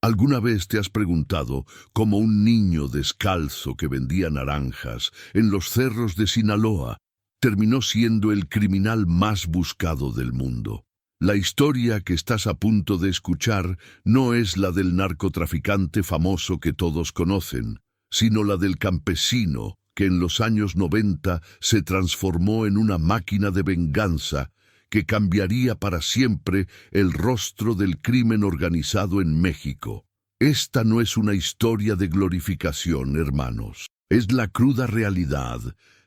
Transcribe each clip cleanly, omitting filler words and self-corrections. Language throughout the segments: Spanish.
¿Alguna vez te has preguntado cómo un niño descalzo que vendía naranjas en los cerros de Sinaloa terminó siendo el criminal más buscado del mundo? La historia que estás a punto de escuchar no es la del narcotraficante famoso que todos conocen, sino la del campesino que en los años 90 se transformó en una máquina de venganza que cambiaría para siempre el rostro del crimen organizado en México. Esta no es una historia de glorificación, hermanos. Es la cruda realidad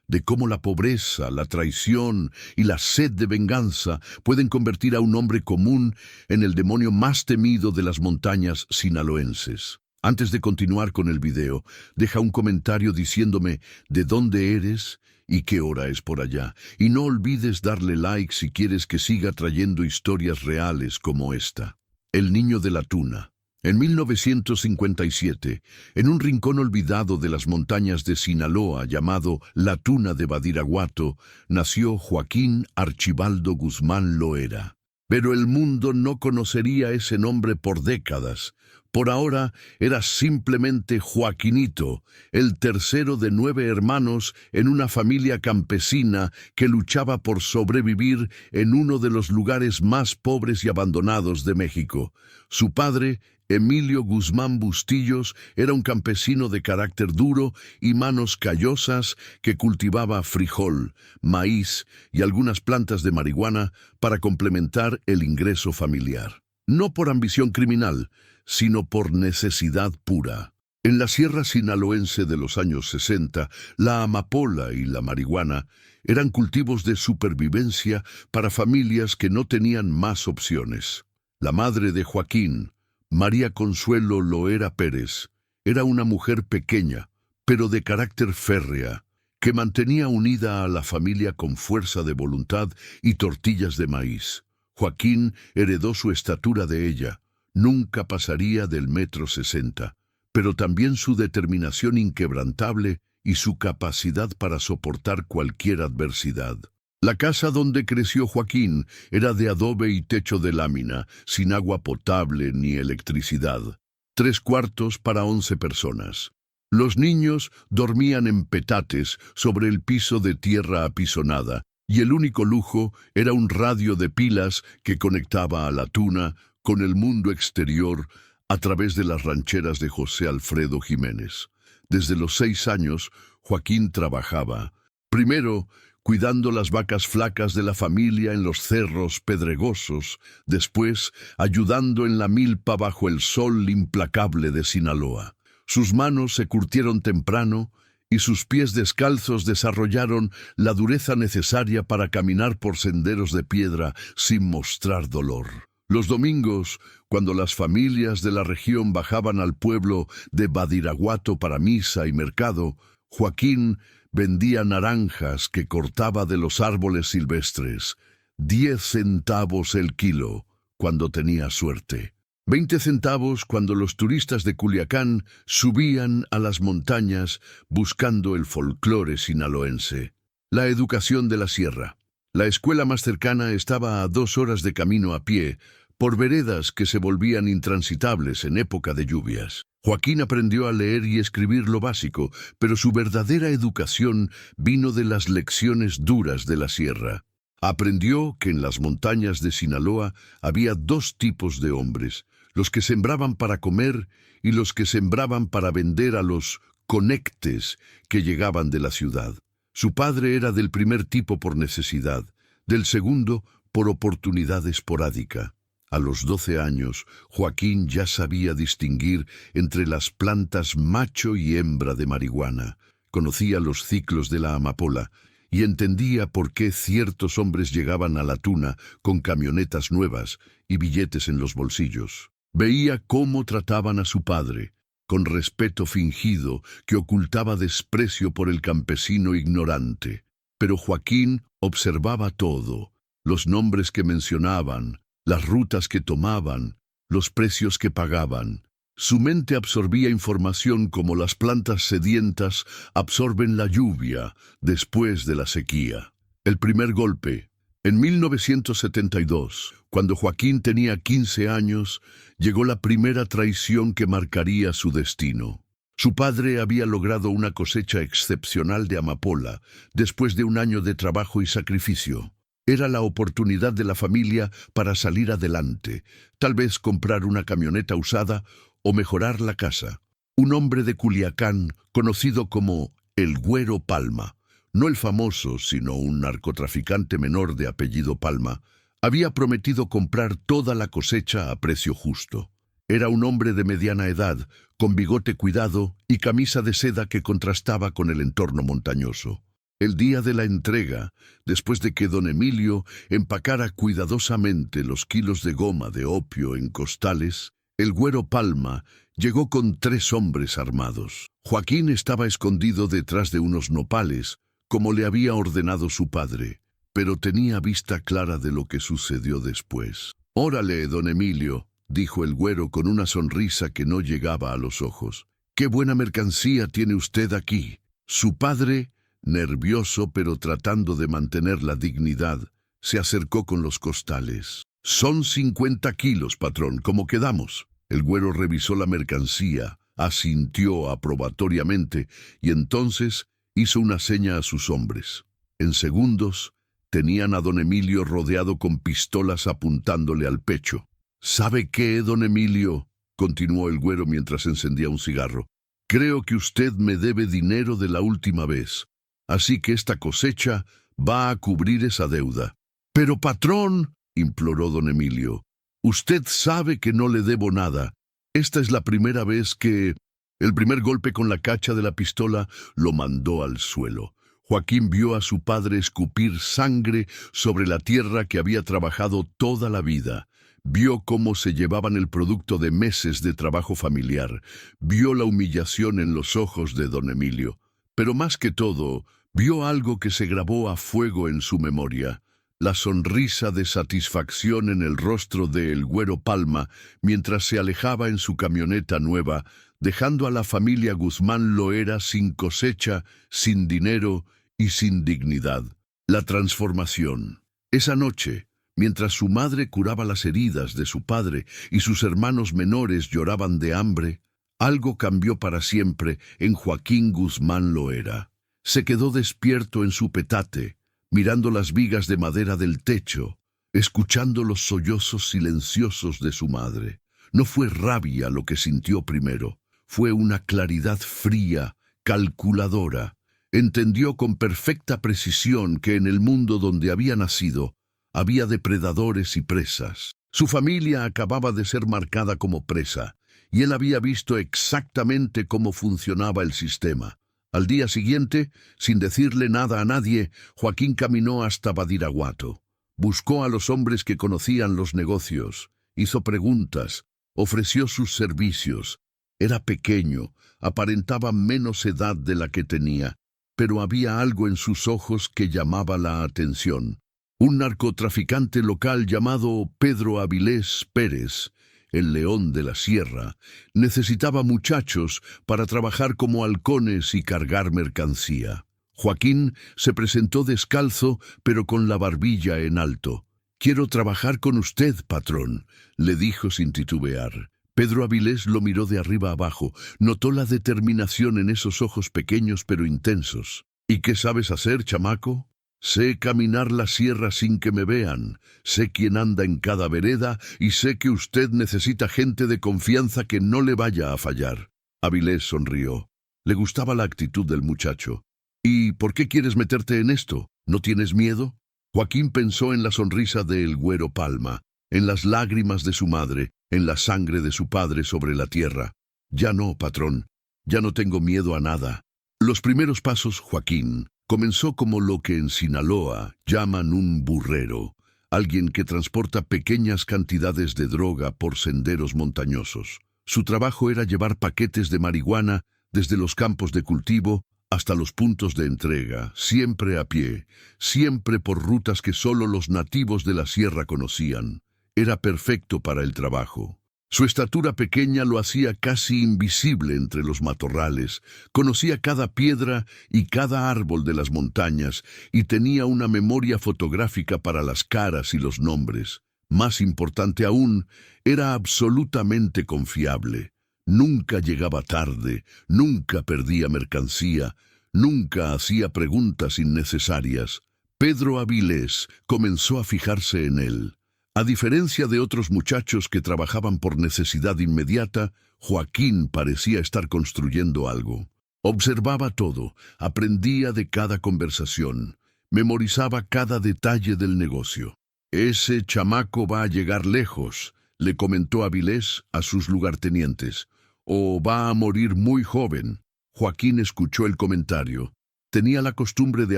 de cómo la pobreza, la traición y la sed de venganza pueden convertir a un hombre común en el demonio más temido de las montañas sinaloenses. Antes de continuar con el video, deja un comentario diciéndome de dónde eres y qué hora es por allá. Y no olvides darle like si quieres que siga trayendo historias reales como esta. El niño de la tuna. En 1957, en un rincón olvidado de las montañas de Sinaloa llamado La Tuna de Badiraguato, nació Joaquín Archibaldo Guzmán Loera. Pero el mundo no conocería ese nombre por décadas. Por ahora era simplemente Joaquinito, el tercero de 9 hermanos en una familia campesina que luchaba por sobrevivir en uno de los lugares más pobres y abandonados de México. Su padre, Emilio Guzmán Bustillos, era un campesino de carácter duro y manos callosas que cultivaba frijol, maíz y algunas plantas de marihuana para complementar el ingreso familiar. No por ambición criminal, sino por necesidad pura. En la sierra sinaloense de los años 60, la amapola y la marihuana eran cultivos de supervivencia para familias que no tenían más opciones. La madre de Joaquín, María Consuelo Loera Pérez, era una mujer pequeña, pero de carácter férrea, que mantenía unida a la familia con fuerza de voluntad y tortillas de maíz. Joaquín heredó su estatura de ella. Nunca pasaría del 1,60 m, pero también su determinación inquebrantable y su capacidad para soportar cualquier adversidad. La casa donde creció Joaquín era de adobe y techo de lámina, sin agua potable ni electricidad. 3 cuartos para 11 personas. Los niños dormían en petates sobre el piso de tierra apisonada, y el único lujo era un radio de pilas que conectaba a la tuna con el mundo exterior a través de las rancheras de José Alfredo Jiménez. Desde los 6 años, Joaquín trabajaba, primero cuidando las vacas flacas de la familia en los cerros pedregosos, después ayudando en la milpa bajo el sol implacable de Sinaloa. Sus manos se curtieron temprano y sus pies descalzos desarrollaron la dureza necesaria para caminar por senderos de piedra sin mostrar dolor. Los domingos, cuando las familias de la región bajaban al pueblo de Badiraguato para misa y mercado, Joaquín vendía naranjas que cortaba de los árboles silvestres, 10 centavos el kilo, cuando tenía suerte. 20 centavos cuando los turistas de Culiacán subían a las montañas buscando el folclore sinaloense. La educación de la sierra. La escuela más cercana estaba a 2 horas de camino a pie, por veredas que se volvían intransitables en época de lluvias. Joaquín aprendió a leer y escribir lo básico, pero su verdadera educación vino de las lecciones duras de la sierra. Aprendió que en las montañas de Sinaloa había 2 tipos de hombres, los que sembraban para comer y los que sembraban para vender a los conectes que llegaban de la ciudad. Su padre era del primer tipo por necesidad, del segundo por oportunidad esporádica. A los 12 años, Joaquín ya sabía distinguir entre las plantas macho y hembra de marihuana, conocía los ciclos de la amapola y entendía por qué ciertos hombres llegaban a la tuna con camionetas nuevas y billetes en los bolsillos. Veía cómo trataban a su padre, con respeto fingido que ocultaba desprecio por el campesino ignorante. Pero Joaquín observaba todo, los nombres que mencionaban, las rutas que tomaban, los precios que pagaban. Su mente absorbía información como las plantas sedientas absorben la lluvia después de la sequía. El primer golpe, En 1972, cuando Joaquín tenía 15 años, llegó la primera traición que marcaría su destino. Su padre había logrado una cosecha excepcional de amapola después de un año de trabajo y sacrificio. Era la oportunidad de la familia para salir adelante, tal vez comprar una camioneta usada o mejorar la casa. Un hombre de Culiacán, conocido como el Güero Palma, no el famoso, sino un narcotraficante menor de apellido Palma, había prometido comprar toda la cosecha a precio justo. Era un hombre de mediana edad, con bigote cuidado y camisa de seda que contrastaba con el entorno montañoso. El día de la entrega, después de que don Emilio empacara cuidadosamente los kilos de goma de opio en costales, el Güero Palma llegó con 3 hombres armados. Joaquín estaba escondido detrás de unos nopales, como le había ordenado su padre, pero tenía vista clara de lo que sucedió después. «Órale, don Emilio», dijo el güero con una sonrisa que no llegaba a los ojos. «Qué buena mercancía tiene usted aquí». Su padre, nervioso pero tratando de mantener la dignidad, se acercó con los costales. «Son 50 kilos, patrón, ¿cómo quedamos?» El güero revisó la mercancía, asintió aprobatoriamente y entonces hizo una seña a sus hombres. En segundos, tenían a don Emilio rodeado con pistolas apuntándole al pecho. «¿Sabe qué, don Emilio?», continuó el güero mientras encendía un cigarro. «Creo que usted me debe dinero de la última vez, así que esta cosecha va a cubrir esa deuda». «Pero, patrón», imploró don Emilio, «usted sabe que no le debo nada. Esta es la primera vez que...». El primer golpe con la cacha de la pistola lo mandó al suelo. Joaquín vio a su padre escupir sangre sobre la tierra que había trabajado toda la vida. Vio cómo se llevaban el producto de meses de trabajo familiar. Vio la humillación en los ojos de don Emilio. Pero más que todo, vio algo que se grabó a fuego en su memoria. La sonrisa de satisfacción en el rostro de el Güero Palma mientras se alejaba en su camioneta nueva, dejando a la familia Guzmán Loera sin cosecha, sin dinero y sin dignidad. La transformación. Esa noche, mientras su madre curaba las heridas de su padre y sus hermanos menores lloraban de hambre, algo cambió para siempre en Joaquín Guzmán Loera. Se quedó despierto en su petate, mirando las vigas de madera del techo, escuchando los sollozos silenciosos de su madre. No fue rabia lo que sintió primero, fue una claridad fría, calculadora. Entendió con perfecta precisión que en el mundo donde había nacido había depredadores y presas. Su familia acababa de ser marcada como presa, y él había visto exactamente cómo funcionaba el sistema. Al día siguiente, sin decirle nada a nadie, Joaquín caminó hasta Badiraguato. Buscó a los hombres que conocían los negocios, hizo preguntas, ofreció sus servicios. Era pequeño, aparentaba menos edad de la que tenía, pero había algo en sus ojos que llamaba la atención. Un narcotraficante local llamado Pedro Avilés Pérez, el León de la Sierra, necesitaba muchachos para trabajar como halcones y cargar mercancía. Joaquín se presentó descalzo, pero con la barbilla en alto. «Quiero trabajar con usted, patrón», le dijo sin titubear. Pedro Avilés lo miró de arriba abajo, notó la determinación en esos ojos pequeños pero intensos. «¿Y qué sabes hacer, chamaco?» «Sé caminar la sierra sin que me vean, sé quién anda en cada vereda y sé que usted necesita gente de confianza que no le vaya a fallar». Avilés sonrió. Le gustaba la actitud del muchacho. «¿Y por qué quieres meterte en esto? ¿No tienes miedo?» Joaquín pensó en la sonrisa de el Güero Palma, en las lágrimas de su madre, en la sangre de su padre sobre la tierra. «Ya no, patrón, ya no tengo miedo a nada». Los primeros pasos, Joaquín comenzó como lo que en Sinaloa llaman un burrero, alguien que transporta pequeñas cantidades de droga por senderos montañosos. Su trabajo era llevar paquetes de marihuana desde los campos de cultivo hasta los puntos de entrega, siempre a pie, siempre por rutas que solo los nativos de la sierra conocían. Era perfecto para el trabajo. Su estatura pequeña lo hacía casi invisible entre los matorrales, conocía cada piedra y cada árbol de las montañas y tenía una memoria fotográfica para las caras y los nombres. Más importante aún, era absolutamente confiable. Nunca llegaba tarde, nunca perdía mercancía, nunca hacía preguntas innecesarias. Pedro Avilés comenzó a fijarse en él. A diferencia de otros muchachos que trabajaban por necesidad inmediata, Joaquín parecía estar construyendo algo. Observaba todo, aprendía de cada conversación, memorizaba cada detalle del negocio. «Ese chamaco va a llegar lejos», le comentó Avilés a sus lugartenientes, «o va a morir muy joven». Joaquín escuchó el comentario. Tenía la costumbre de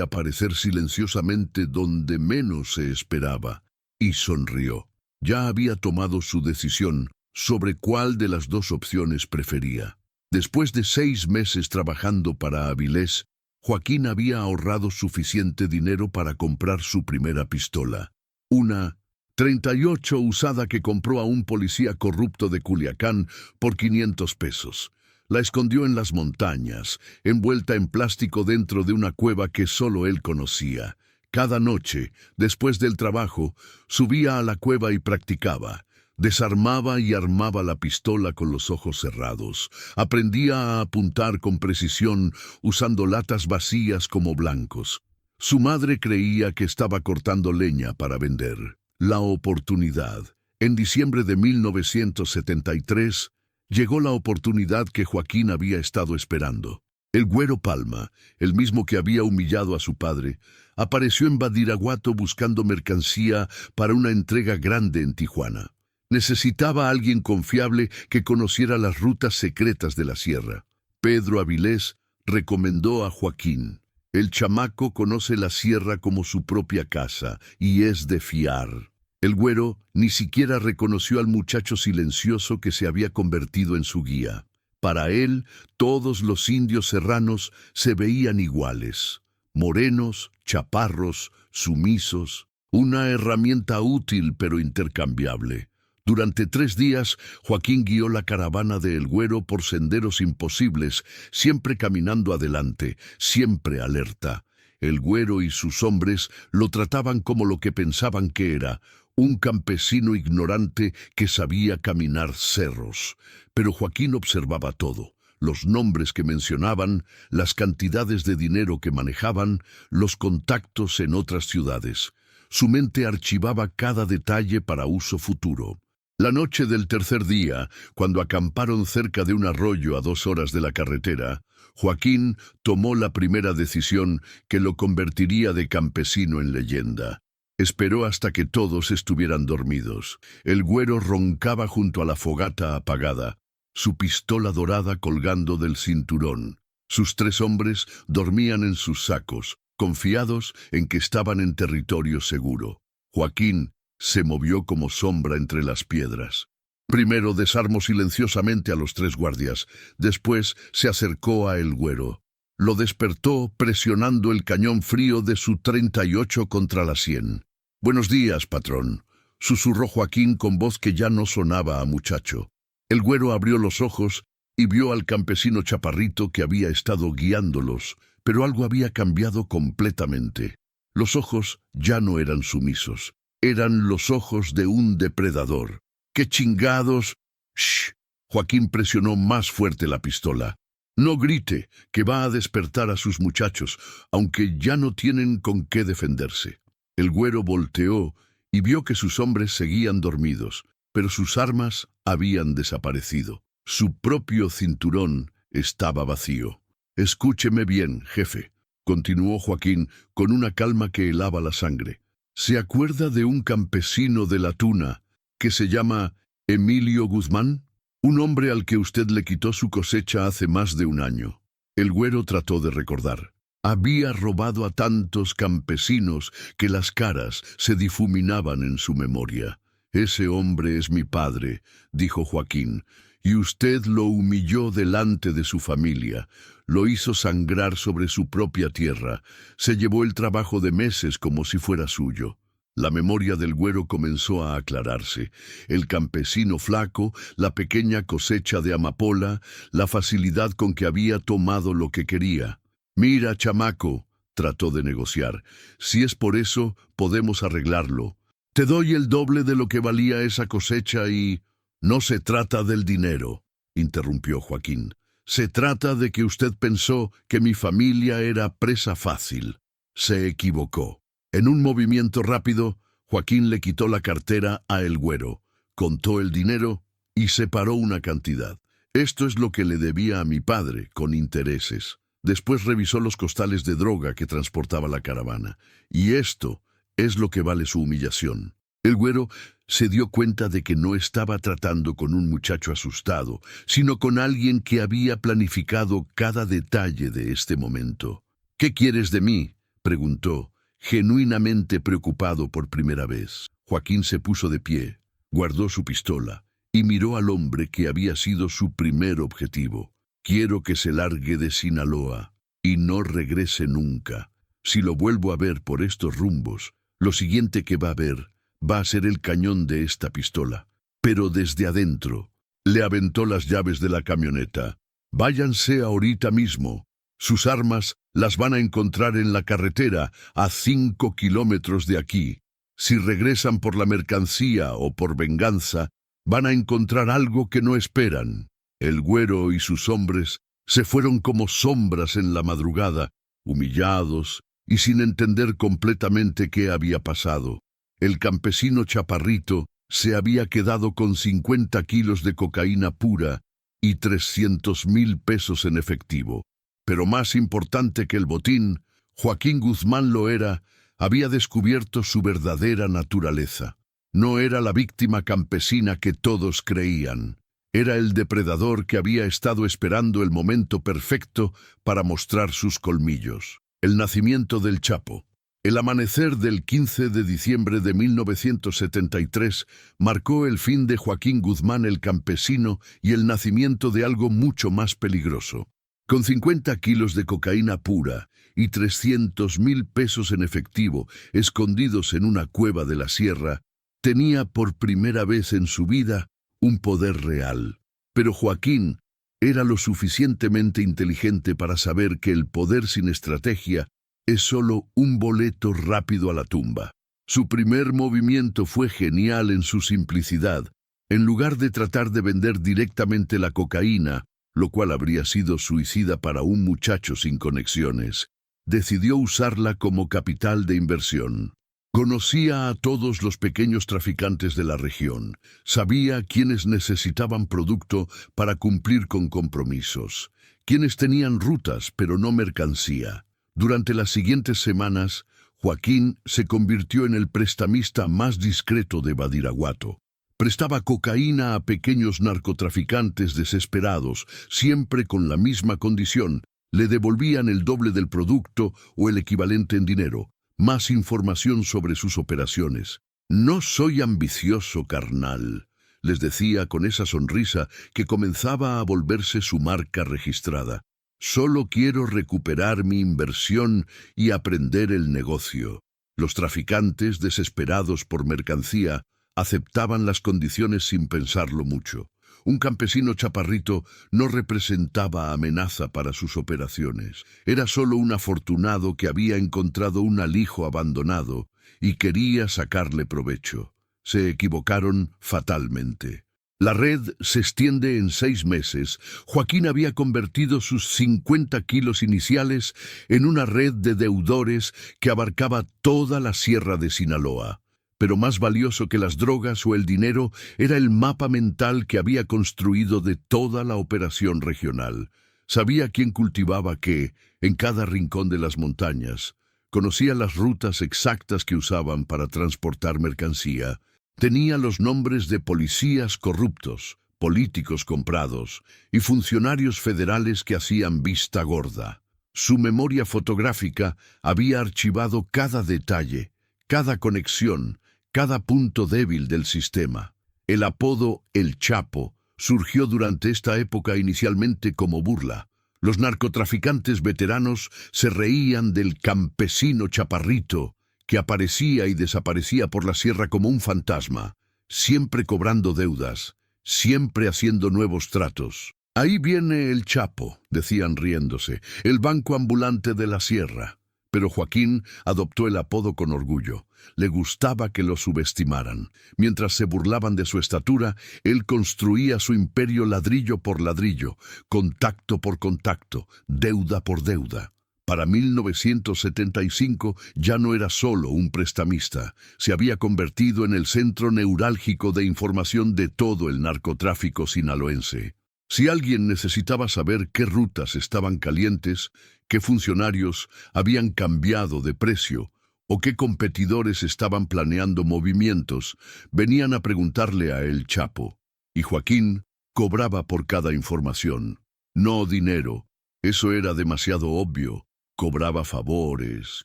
aparecer silenciosamente donde menos se esperaba. Y sonrió. Ya había tomado su decisión sobre cuál de las dos opciones prefería. Después de 6 meses trabajando para Avilés, Joaquín había ahorrado suficiente dinero para comprar su primera pistola. Una 38 usada que compró a un policía corrupto de Culiacán por 500 pesos. La escondió en las montañas, envuelta en plástico dentro de una cueva que solo él conocía. Cada noche, después del trabajo, subía a la cueva y practicaba. Desarmaba y armaba la pistola con los ojos cerrados. Aprendía a apuntar con precisión usando latas vacías como blancos. Su madre creía que estaba cortando leña para vender. La oportunidad. En diciembre de 1973, llegó la oportunidad que Joaquín había estado esperando. El Güero Palma, el mismo que había humillado a su padre, apareció en Badiraguato buscando mercancía para una entrega grande en Tijuana. Necesitaba a alguien confiable que conociera las rutas secretas de la sierra. Pedro Avilés recomendó a Joaquín. El chamaco conoce la sierra como su propia casa y es de fiar. El Güero ni siquiera reconoció al muchacho silencioso que se había convertido en su guía. Para él, todos los indios serranos se veían iguales. Morenos, chaparros, sumisos. Una herramienta útil pero intercambiable. Durante 3 días, Joaquín guió la caravana de El Güero por senderos imposibles, siempre caminando adelante, siempre alerta. El Güero y sus hombres lo trataban como lo que pensaban que era, un campesino ignorante que sabía caminar cerros. Pero Joaquín observaba todo. Los nombres que mencionaban, las cantidades de dinero que manejaban, los contactos en otras ciudades. Su mente archivaba cada detalle para uso futuro. La noche del tercer día, cuando acamparon cerca de un arroyo a 2 horas de la carretera, Joaquín tomó la primera decisión que lo convertiría de campesino en leyenda. Esperó hasta que todos estuvieran dormidos. El Güero roncaba junto a la fogata apagada, su pistola dorada colgando del cinturón. Sus 3 hombres dormían en sus sacos, confiados en que estaban en territorio seguro. Joaquín se movió como sombra entre las piedras. Primero desarmó silenciosamente a los 3 guardias, después se acercó a El Güero. Lo despertó presionando el cañón frío de su 38 contra la 100. «Buenos días, patrón», susurró Joaquín con voz que ya no sonaba a muchacho. El Güero abrió los ojos y vio al campesino chaparrito que había estado guiándolos, pero algo había cambiado completamente. Los ojos ya no eran sumisos, eran los ojos de un depredador. «¡Qué chingados!» «Shh». Joaquín presionó más fuerte la pistola. «No grite, que va a despertar a sus muchachos, aunque ya no tienen con qué defenderse». El Güero volteó y vio que sus hombres seguían dormidos, pero sus armas habían desaparecido. Su propio cinturón estaba vacío. «Escúcheme bien, jefe», continuó Joaquín con una calma que helaba la sangre. «¿Se acuerda de un campesino de La Tuna que se llama Emilio Guzmán? Un hombre al que usted le quitó su cosecha hace más de 1 año». El Güero trató de recordar. Había robado a tantos campesinos que las caras se difuminaban en su memoria. «Ese hombre es mi padre», dijo Joaquín, «y usted lo humilló delante de su familia, lo hizo sangrar sobre su propia tierra, se llevó el trabajo de meses como si fuera suyo». La memoria del güero comenzó a aclararse. El campesino flaco, la pequeña cosecha de amapola, la facilidad con que había tomado lo que quería. «Mira, chamaco», trató de negociar, «si es por eso, podemos arreglarlo. Te doy el doble de lo que valía esa cosecha y...» «No se trata del dinero», interrumpió Joaquín. «Se trata de que usted pensó que mi familia era presa fácil. Se equivocó». En un movimiento rápido, Joaquín le quitó la cartera a el güero, contó el dinero y separó una cantidad. «Esto es lo que le debía a mi padre, con intereses». Después revisó los costales de droga que transportaba la caravana. «Y esto es lo que vale su humillación». El güero se dio cuenta de que no estaba tratando con un muchacho asustado, sino con alguien que había planificado cada detalle de este momento. «¿Qué quieres de mí?», preguntó, genuinamente preocupado por primera vez. Joaquín se puso de pie, guardó su pistola y miró al hombre que había sido su primer objetivo. «Quiero que se largue de Sinaloa y no regrese nunca. Si lo vuelvo a ver por estos rumbos, lo siguiente que va a ver va a ser el cañón de esta pistola. Pero desde adentro». Le aventó las llaves de la camioneta. «Váyanse ahorita mismo. Sus armas las van a encontrar en la carretera a 5 kilómetros de aquí. Si regresan por la mercancía o por venganza, van a encontrar algo que no esperan». El güero y sus hombres se fueron como sombras en la madrugada, humillados y sin entender completamente qué había pasado. El campesino chaparrito se había quedado con 50 kilos de cocaína pura y 300,000 pesos en efectivo. Pero más importante que el botín, Joaquín Guzmán Loera había descubierto su verdadera naturaleza. No era la víctima campesina que todos creían. Era el depredador que había estado esperando el momento perfecto para mostrar sus colmillos. El nacimiento del Chapo. El amanecer del 15 de diciembre de 1973 marcó el fin de Joaquín Guzmán el campesino y el nacimiento de algo mucho más peligroso. Con 50 kilos de cocaína pura y 300,000 pesos en efectivo escondidos en una cueva de la sierra, tenía por primera vez en su vida un poder real. Pero Joaquín era lo suficientemente inteligente para saber que el poder sin estrategia es solo un boleto rápido a la tumba. Su primer movimiento fue genial en su simplicidad. En lugar de tratar de vender directamente la cocaína, lo cual habría sido suicida para un muchacho sin conexiones, decidió usarla como capital de inversión. Conocía a todos los pequeños traficantes de la región, sabía quiénes necesitaban producto para cumplir con compromisos, quiénes tenían rutas pero no mercancía. Durante las siguientes semanas, Joaquín se convirtió en el prestamista más discreto de Badiraguato. Prestaba cocaína a pequeños narcotraficantes desesperados, siempre con la misma condición: le devolvían el doble del producto o el equivalente en dinero. Más información sobre sus operaciones. «No soy ambicioso, carnal», les decía con esa sonrisa que comenzaba a volverse su marca registrada. «Solo quiero recuperar mi inversión y aprender el negocio». Los traficantes, desesperados por mercancía, aceptaban las condiciones sin pensarlo mucho. Un campesino chaparrito no representaba amenaza para sus operaciones. Era solo un afortunado que había encontrado un alijo abandonado y quería sacarle provecho. Se equivocaron fatalmente. La red se extiende en 6 meses. Joaquín había convertido sus 50 kilos iniciales en una red de deudores que abarcaba toda la sierra de Sinaloa. Pero más valioso que las drogas o el dinero era el mapa mental que había construido de toda la operación regional. Sabía quién cultivaba qué en cada rincón de las montañas. Conocía las rutas exactas que usaban para transportar mercancía. Tenía los nombres de policías corruptos, políticos comprados y funcionarios federales que hacían vista gorda. Su memoria fotográfica había archivado cada detalle, cada conexión, cada punto débil del sistema. El apodo El Chapo surgió durante esta época inicialmente como burla. Los narcotraficantes veteranos se reían del campesino chaparrito que aparecía y desaparecía por la sierra como un fantasma, siempre cobrando deudas, siempre haciendo nuevos tratos. «Ahí viene el Chapo», decían riéndose, «el banco ambulante de la sierra». Pero Joaquín adoptó el apodo con orgullo. Le gustaba que lo subestimaran. Mientras se burlaban de su estatura, él construía su imperio ladrillo por ladrillo, contacto por contacto, deuda por deuda. Para 1975 ya no era solo un prestamista, se había convertido en el centro neurálgico de información de todo el narcotráfico sinaloense. Si alguien necesitaba saber qué rutas estaban calientes, qué funcionarios habían cambiado de precio o qué competidores estaban planeando movimientos, venían a preguntarle a El Chapo. Y Joaquín cobraba por cada información. No dinero, eso era demasiado obvio. Cobraba favores,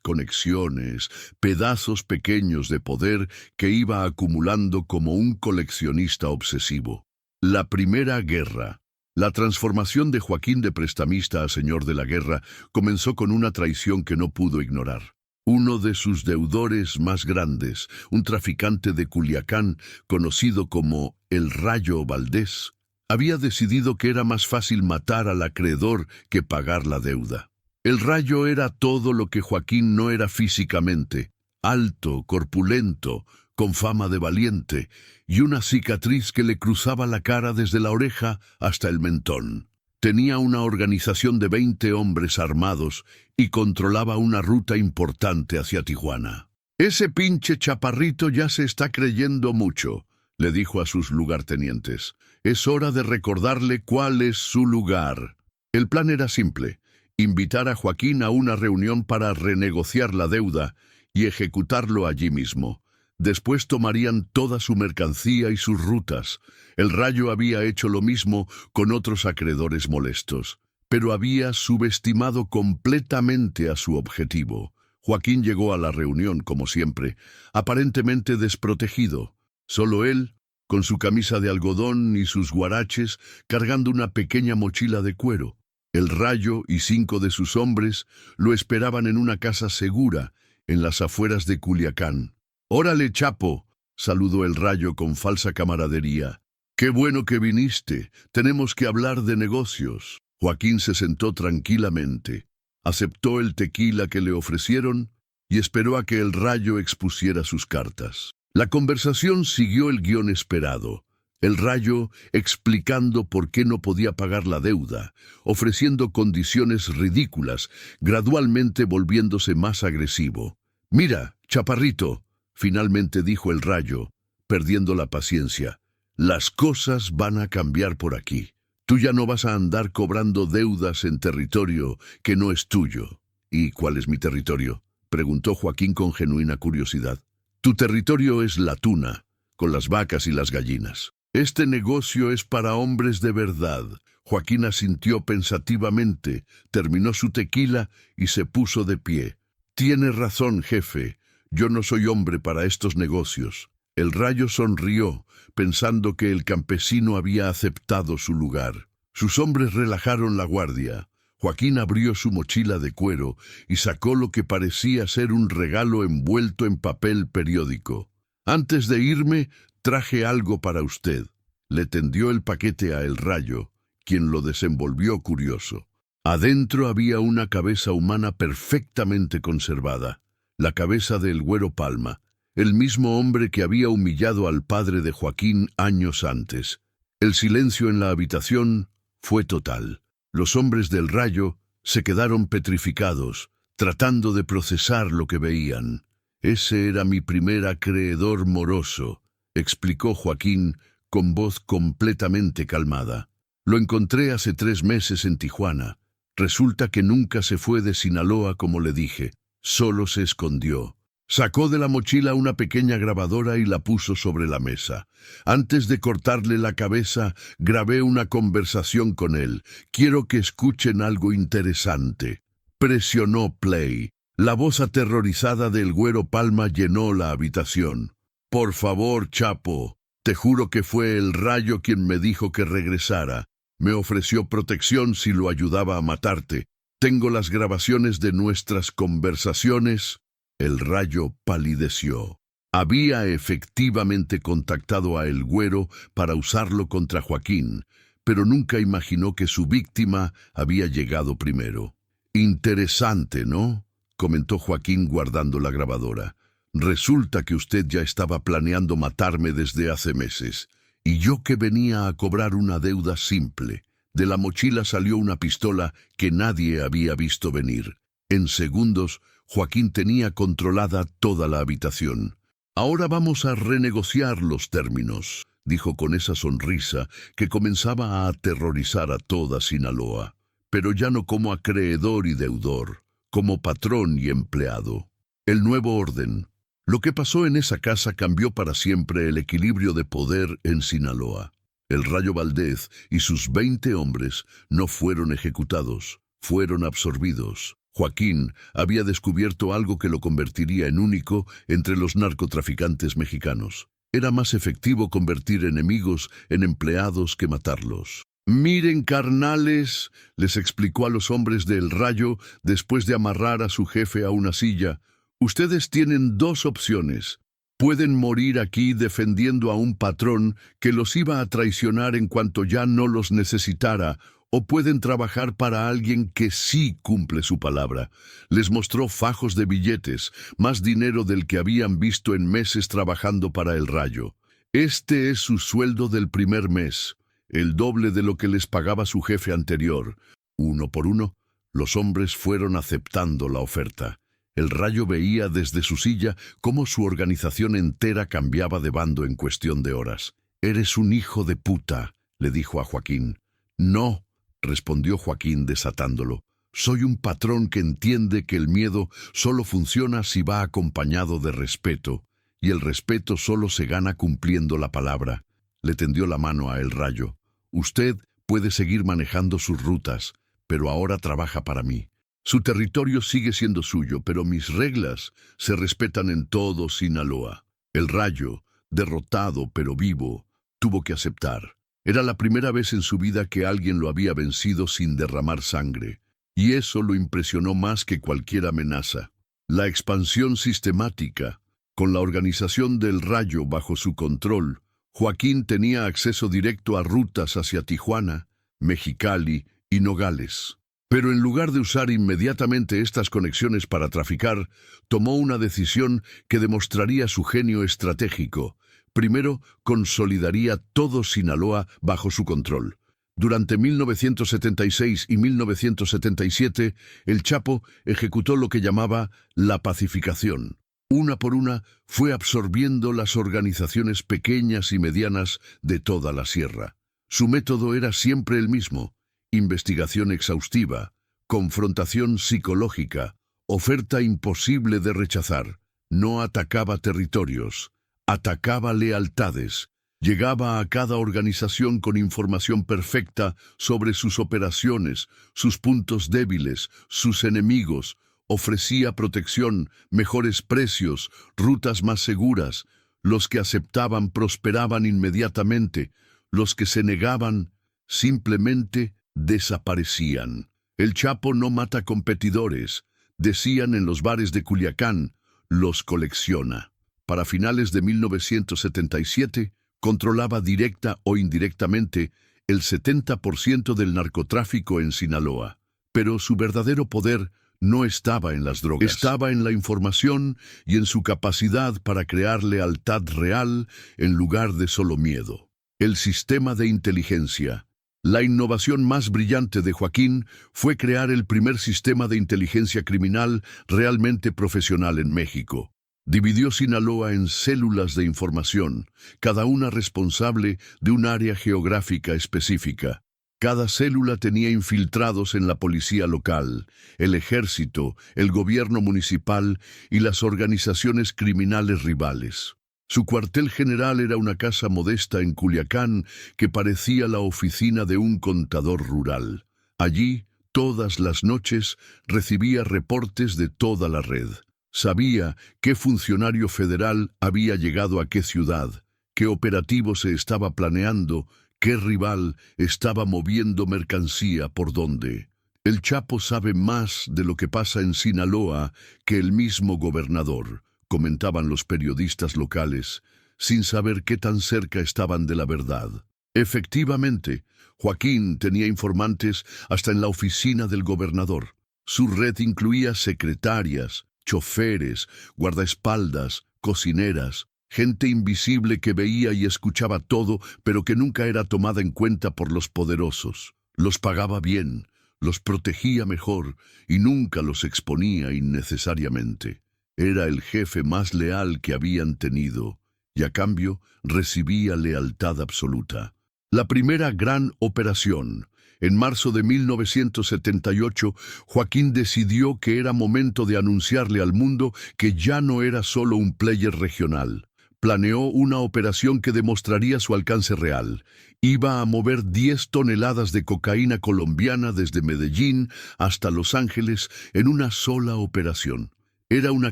conexiones, pedazos pequeños de poder que iba acumulando como un coleccionista obsesivo. La Primera Guerra. La transformación de Joaquín de prestamista a señor de la guerra comenzó con una traición que no pudo ignorar. Uno de sus deudores más grandes, un traficante de Culiacán, conocido como el Rayo Valdés, había decidido que era más fácil matar al acreedor que pagar la deuda. El Rayo era todo lo que Joaquín no era físicamente: alto, corpulento, con fama de valiente, y una cicatriz que le cruzaba la cara desde la oreja hasta el mentón. Tenía una organización de 20 hombres armados y controlaba una ruta importante hacia Tijuana. «Ese pinche chaparrito ya se está creyendo mucho», le dijo a sus lugartenientes. «Es hora de recordarle cuál es su lugar». El plan era simple: invitar a Joaquín a una reunión para renegociar la deuda y ejecutarlo allí mismo. Después tomarían toda su mercancía y sus rutas. El Rayo había hecho lo mismo con otros acreedores molestos, pero había subestimado completamente a su objetivo. Joaquín llegó a la reunión, como siempre, aparentemente desprotegido. Solo él, con su camisa de algodón y sus guaraches, cargando una pequeña mochila de cuero. El Rayo y 5 de sus hombres lo esperaban en una casa segura, en las afueras de Culiacán. «Órale, Chapo», saludó el Rayo con falsa camaradería. «Qué bueno que viniste. Tenemos que hablar de negocios». Joaquín se sentó tranquilamente, aceptó el tequila que le ofrecieron y esperó a que el Rayo expusiera sus cartas. La conversación siguió el guión esperado. El Rayo explicando por qué no podía pagar la deuda, ofreciendo condiciones ridículas, gradualmente volviéndose más agresivo. «Mira, chaparrito», finalmente dijo el Rayo, perdiendo la paciencia, «las cosas van a cambiar por aquí. Tú ya no vas a andar cobrando deudas en territorio que no es tuyo». «¿Y cuál es mi territorio?», preguntó Joaquín con genuina curiosidad. «Tu territorio es la tuna, con las vacas y las gallinas. Este negocio es para hombres de verdad». Joaquín asintió pensativamente, terminó su tequila y se puso de pie. «Tiene razón, jefe. Yo no soy hombre para estos negocios». El Rayo sonrió, pensando que el campesino había aceptado su lugar. Sus hombres relajaron la guardia. Joaquín abrió su mochila de cuero y sacó lo que parecía ser un regalo envuelto en papel periódico. «Antes de irme, traje algo para usted». Le tendió el paquete a el Rayo, quien lo desenvolvió curioso. Adentro había una cabeza humana perfectamente conservada. La cabeza del Güero Palma, el mismo hombre que había humillado al padre de Joaquín años antes. El silencio en la habitación fue total. Los hombres del Rayo se quedaron petrificados, tratando de procesar lo que veían. «Ese era mi primer acreedor moroso», explicó Joaquín con voz completamente calmada. «Lo encontré hace 3 meses en Tijuana. Resulta que nunca se fue de Sinaloa como le dije. Solo se escondió». Sacó de la mochila una pequeña grabadora y la puso sobre la mesa. «Antes de cortarle la cabeza, grabé una conversación con él. Quiero que escuchen algo interesante». Presionó play. La voz aterrorizada del Güero Palma llenó la habitación. «Por favor, Chapo, te juro que fue el Rayo quien me dijo que regresara. Me ofreció protección si lo ayudaba a matarte. Tengo las grabaciones de nuestras conversaciones». El Rayo palideció. Había efectivamente contactado a El Güero para usarlo contra Joaquín, pero nunca imaginó que su víctima había llegado primero. Interesante, ¿no?, comentó Joaquín guardando la grabadora. Resulta que usted ya estaba planeando matarme desde hace meses, y yo que venía a cobrar una deuda simple. De la mochila salió una pistola que nadie había visto venir. En segundos, Joaquín tenía controlada toda la habitación. Ahora vamos a renegociar los términos, dijo con esa sonrisa que comenzaba a aterrorizar a toda Sinaloa. Pero ya no como acreedor y deudor, como patrón y empleado. El nuevo orden. Lo que pasó en esa casa cambió para siempre el equilibrio de poder en Sinaloa. El Rayo Valdez y sus 20 hombres no fueron ejecutados, fueron absorbidos. Joaquín había descubierto algo que lo convertiría en único entre los narcotraficantes mexicanos. Era más efectivo convertir enemigos en empleados que matarlos. «Miren, carnales», les explicó a los hombres de El Rayo después de amarrar a su jefe a una silla. «Ustedes tienen dos opciones. Pueden morir aquí defendiendo a un patrón que los iba a traicionar en cuanto ya no los necesitara, o pueden trabajar para alguien que sí cumple su palabra». Les mostró fajos de billetes, más dinero del que habían visto en meses trabajando para El Rayo. «Este es su sueldo del primer mes, el doble de lo que les pagaba su jefe anterior». Uno por uno, los hombres fueron aceptando la oferta. El Rayo veía desde su silla cómo su organización entera cambiaba de bando en cuestión de horas. «Eres un hijo de puta», le dijo a Joaquín. «No», respondió Joaquín desatándolo. «Soy un patrón que entiende que el miedo solo funciona si va acompañado de respeto, y el respeto solo se gana cumpliendo la palabra». Le tendió la mano a El Rayo. «Usted puede seguir manejando sus rutas, pero ahora trabaja para mí. Su territorio sigue siendo suyo, pero mis reglas se respetan en todo Sinaloa». El Rayo, derrotado pero vivo, tuvo que aceptar. Era la primera vez en su vida que alguien lo había vencido sin derramar sangre, y eso lo impresionó más que cualquier amenaza. La expansión sistemática, con la organización del Rayo bajo su control, Joaquín tenía acceso directo a rutas hacia Tijuana, Mexicali y Nogales. Pero en lugar de usar inmediatamente estas conexiones para traficar, tomó una decisión que demostraría su genio estratégico. Primero, consolidaría todo Sinaloa bajo su control. Durante 1976 y 1977, el Chapo ejecutó lo que llamaba la pacificación. Una por una, fue absorbiendo las organizaciones pequeñas y medianas de toda la sierra. Su método era siempre el mismo: investigación exhaustiva, confrontación psicológica, oferta imposible de rechazar. No atacaba territorios, atacaba lealtades. Llegaba a cada organización con información perfecta sobre sus operaciones, sus puntos débiles, sus enemigos. Ofrecía protección, mejores precios, rutas más seguras. Los que aceptaban prosperaban inmediatamente. Los que se negaban simplemente desaparecían. El Chapo no mata competidores, decían en los bares de Culiacán, los colecciona. Para finales de 1977, controlaba directa o indirectamente el 70% del narcotráfico en Sinaloa. Pero su verdadero poder no estaba en las drogas. Estaba en la información y en su capacidad para crear lealtad real en lugar de solo miedo. El sistema de inteligencia. La innovación más brillante de Joaquín fue crear el primer sistema de inteligencia criminal realmente profesional en México. Dividió Sinaloa en células de información, cada una responsable de un área geográfica específica. Cada célula tenía infiltrados en la policía local, el ejército, el gobierno municipal y las organizaciones criminales rivales. Su cuartel general era una casa modesta en Culiacán que parecía la oficina de un contador rural. Allí, todas las noches, recibía reportes de toda la red. Sabía qué funcionario federal había llegado a qué ciudad, qué operativo se estaba planeando, qué rival estaba moviendo mercancía por dónde. El Chapo sabe más de lo que pasa en Sinaloa que el mismo gobernador, comentaban los periodistas locales, sin saber qué tan cerca estaban de la verdad. Efectivamente, Joaquín tenía informantes hasta en la oficina del gobernador. Su red incluía secretarias, choferes, guardaespaldas, cocineras, gente invisible que veía y escuchaba todo, pero que nunca era tomada en cuenta por los poderosos. Los pagaba bien, los protegía mejor y nunca los exponía innecesariamente. Era el jefe más leal que habían tenido y a cambio recibía lealtad absoluta. La primera gran operación. En marzo de 1978, Joaquín decidió que era momento de anunciarle al mundo que ya no era solo un player regional. Planeó una operación que demostraría su alcance real. Iba a mover 10 toneladas de cocaína colombiana desde Medellín hasta Los Ángeles en una sola operación. Era una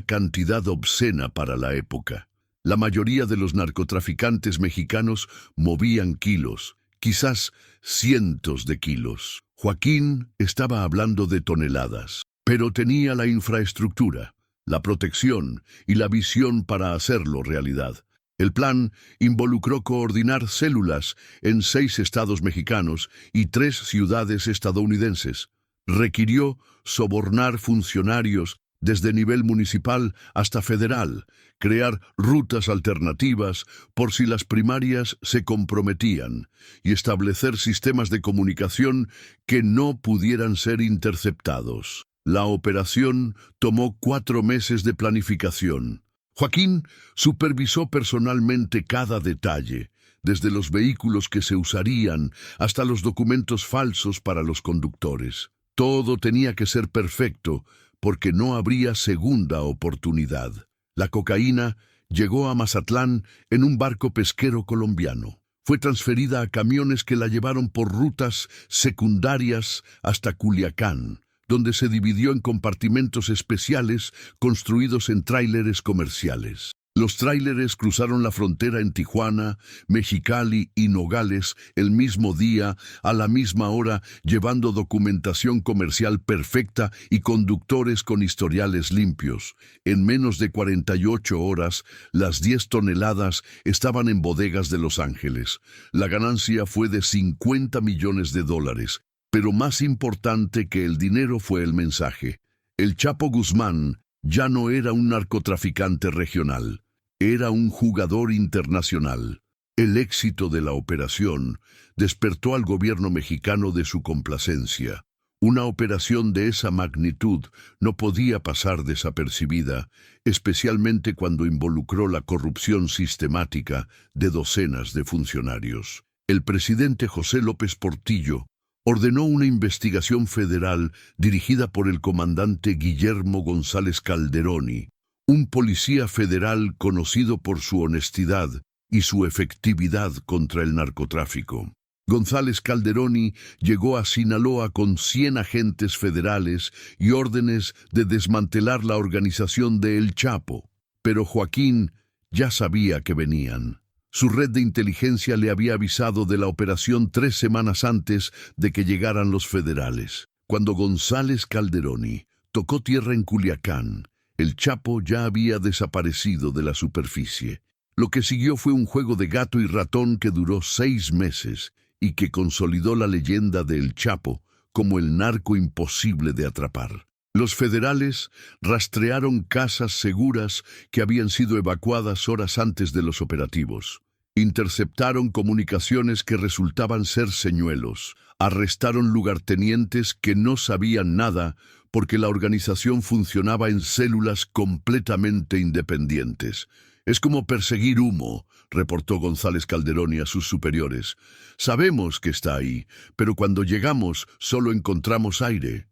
cantidad obscena para la época. La mayoría de los narcotraficantes mexicanos movían kilos, quizás cientos de kilos. Joaquín estaba hablando de toneladas, pero tenía la infraestructura, la protección y la visión para hacerlo realidad. El plan involucró coordinar células en 6 estados mexicanos y 3 ciudades estadounidenses. Requirió sobornar funcionarios desde nivel municipal hasta federal, crear rutas alternativas por si las primarias se comprometían y establecer sistemas de comunicación que no pudieran ser interceptados. La operación tomó 4 meses de planificación. Joaquín supervisó personalmente cada detalle, desde los vehículos que se usarían hasta los documentos falsos para los conductores. Todo tenía que ser perfecto, porque no habría segunda oportunidad. La cocaína llegó a Mazatlán en un barco pesquero colombiano. Fue transferida a camiones que la llevaron por rutas secundarias hasta Culiacán, donde se dividió en compartimentos especiales construidos en tráileres comerciales. Los tráileres cruzaron la frontera en Tijuana, Mexicali y Nogales el mismo día, a la misma hora, llevando documentación comercial perfecta y conductores con historiales limpios. En menos de 48 horas, las 10 toneladas estaban en bodegas de Los Ángeles. La ganancia fue de $50 millones, pero más importante que el dinero fue el mensaje. El Chapo Guzmán ya no era un narcotraficante regional. Era un jugador internacional. El éxito de la operación despertó al gobierno mexicano de su complacencia. Una operación de esa magnitud no podía pasar desapercibida, especialmente cuando involucró la corrupción sistemática de docenas de funcionarios. El presidente José López Portillo ordenó una investigación federal dirigida por el comandante Guillermo González Calderoni, un policía federal conocido por su honestidad y su efectividad contra el narcotráfico. González Calderoni llegó a Sinaloa con 100 agentes federales y órdenes de desmantelar la organización de El Chapo, pero Joaquín ya sabía que venían. Su red de inteligencia le había avisado de la operación 3 semanas antes de que llegaran los federales. Cuando González Calderoni tocó tierra en Culiacán, el Chapo ya había desaparecido de la superficie. Lo que siguió fue un juego de gato y ratón que duró 6 meses y que consolidó la leyenda de El Chapo como el narco imposible de atrapar. Los federales rastrearon casas seguras que habían sido evacuadas horas antes de los operativos. Interceptaron comunicaciones que resultaban ser señuelos. Arrestaron lugartenientes que no sabían nada porque la organización funcionaba en células completamente independientes. Es como perseguir humo, reportó González Calderoni a sus superiores. Sabemos que está ahí, pero cuando llegamos solo encontramos aire.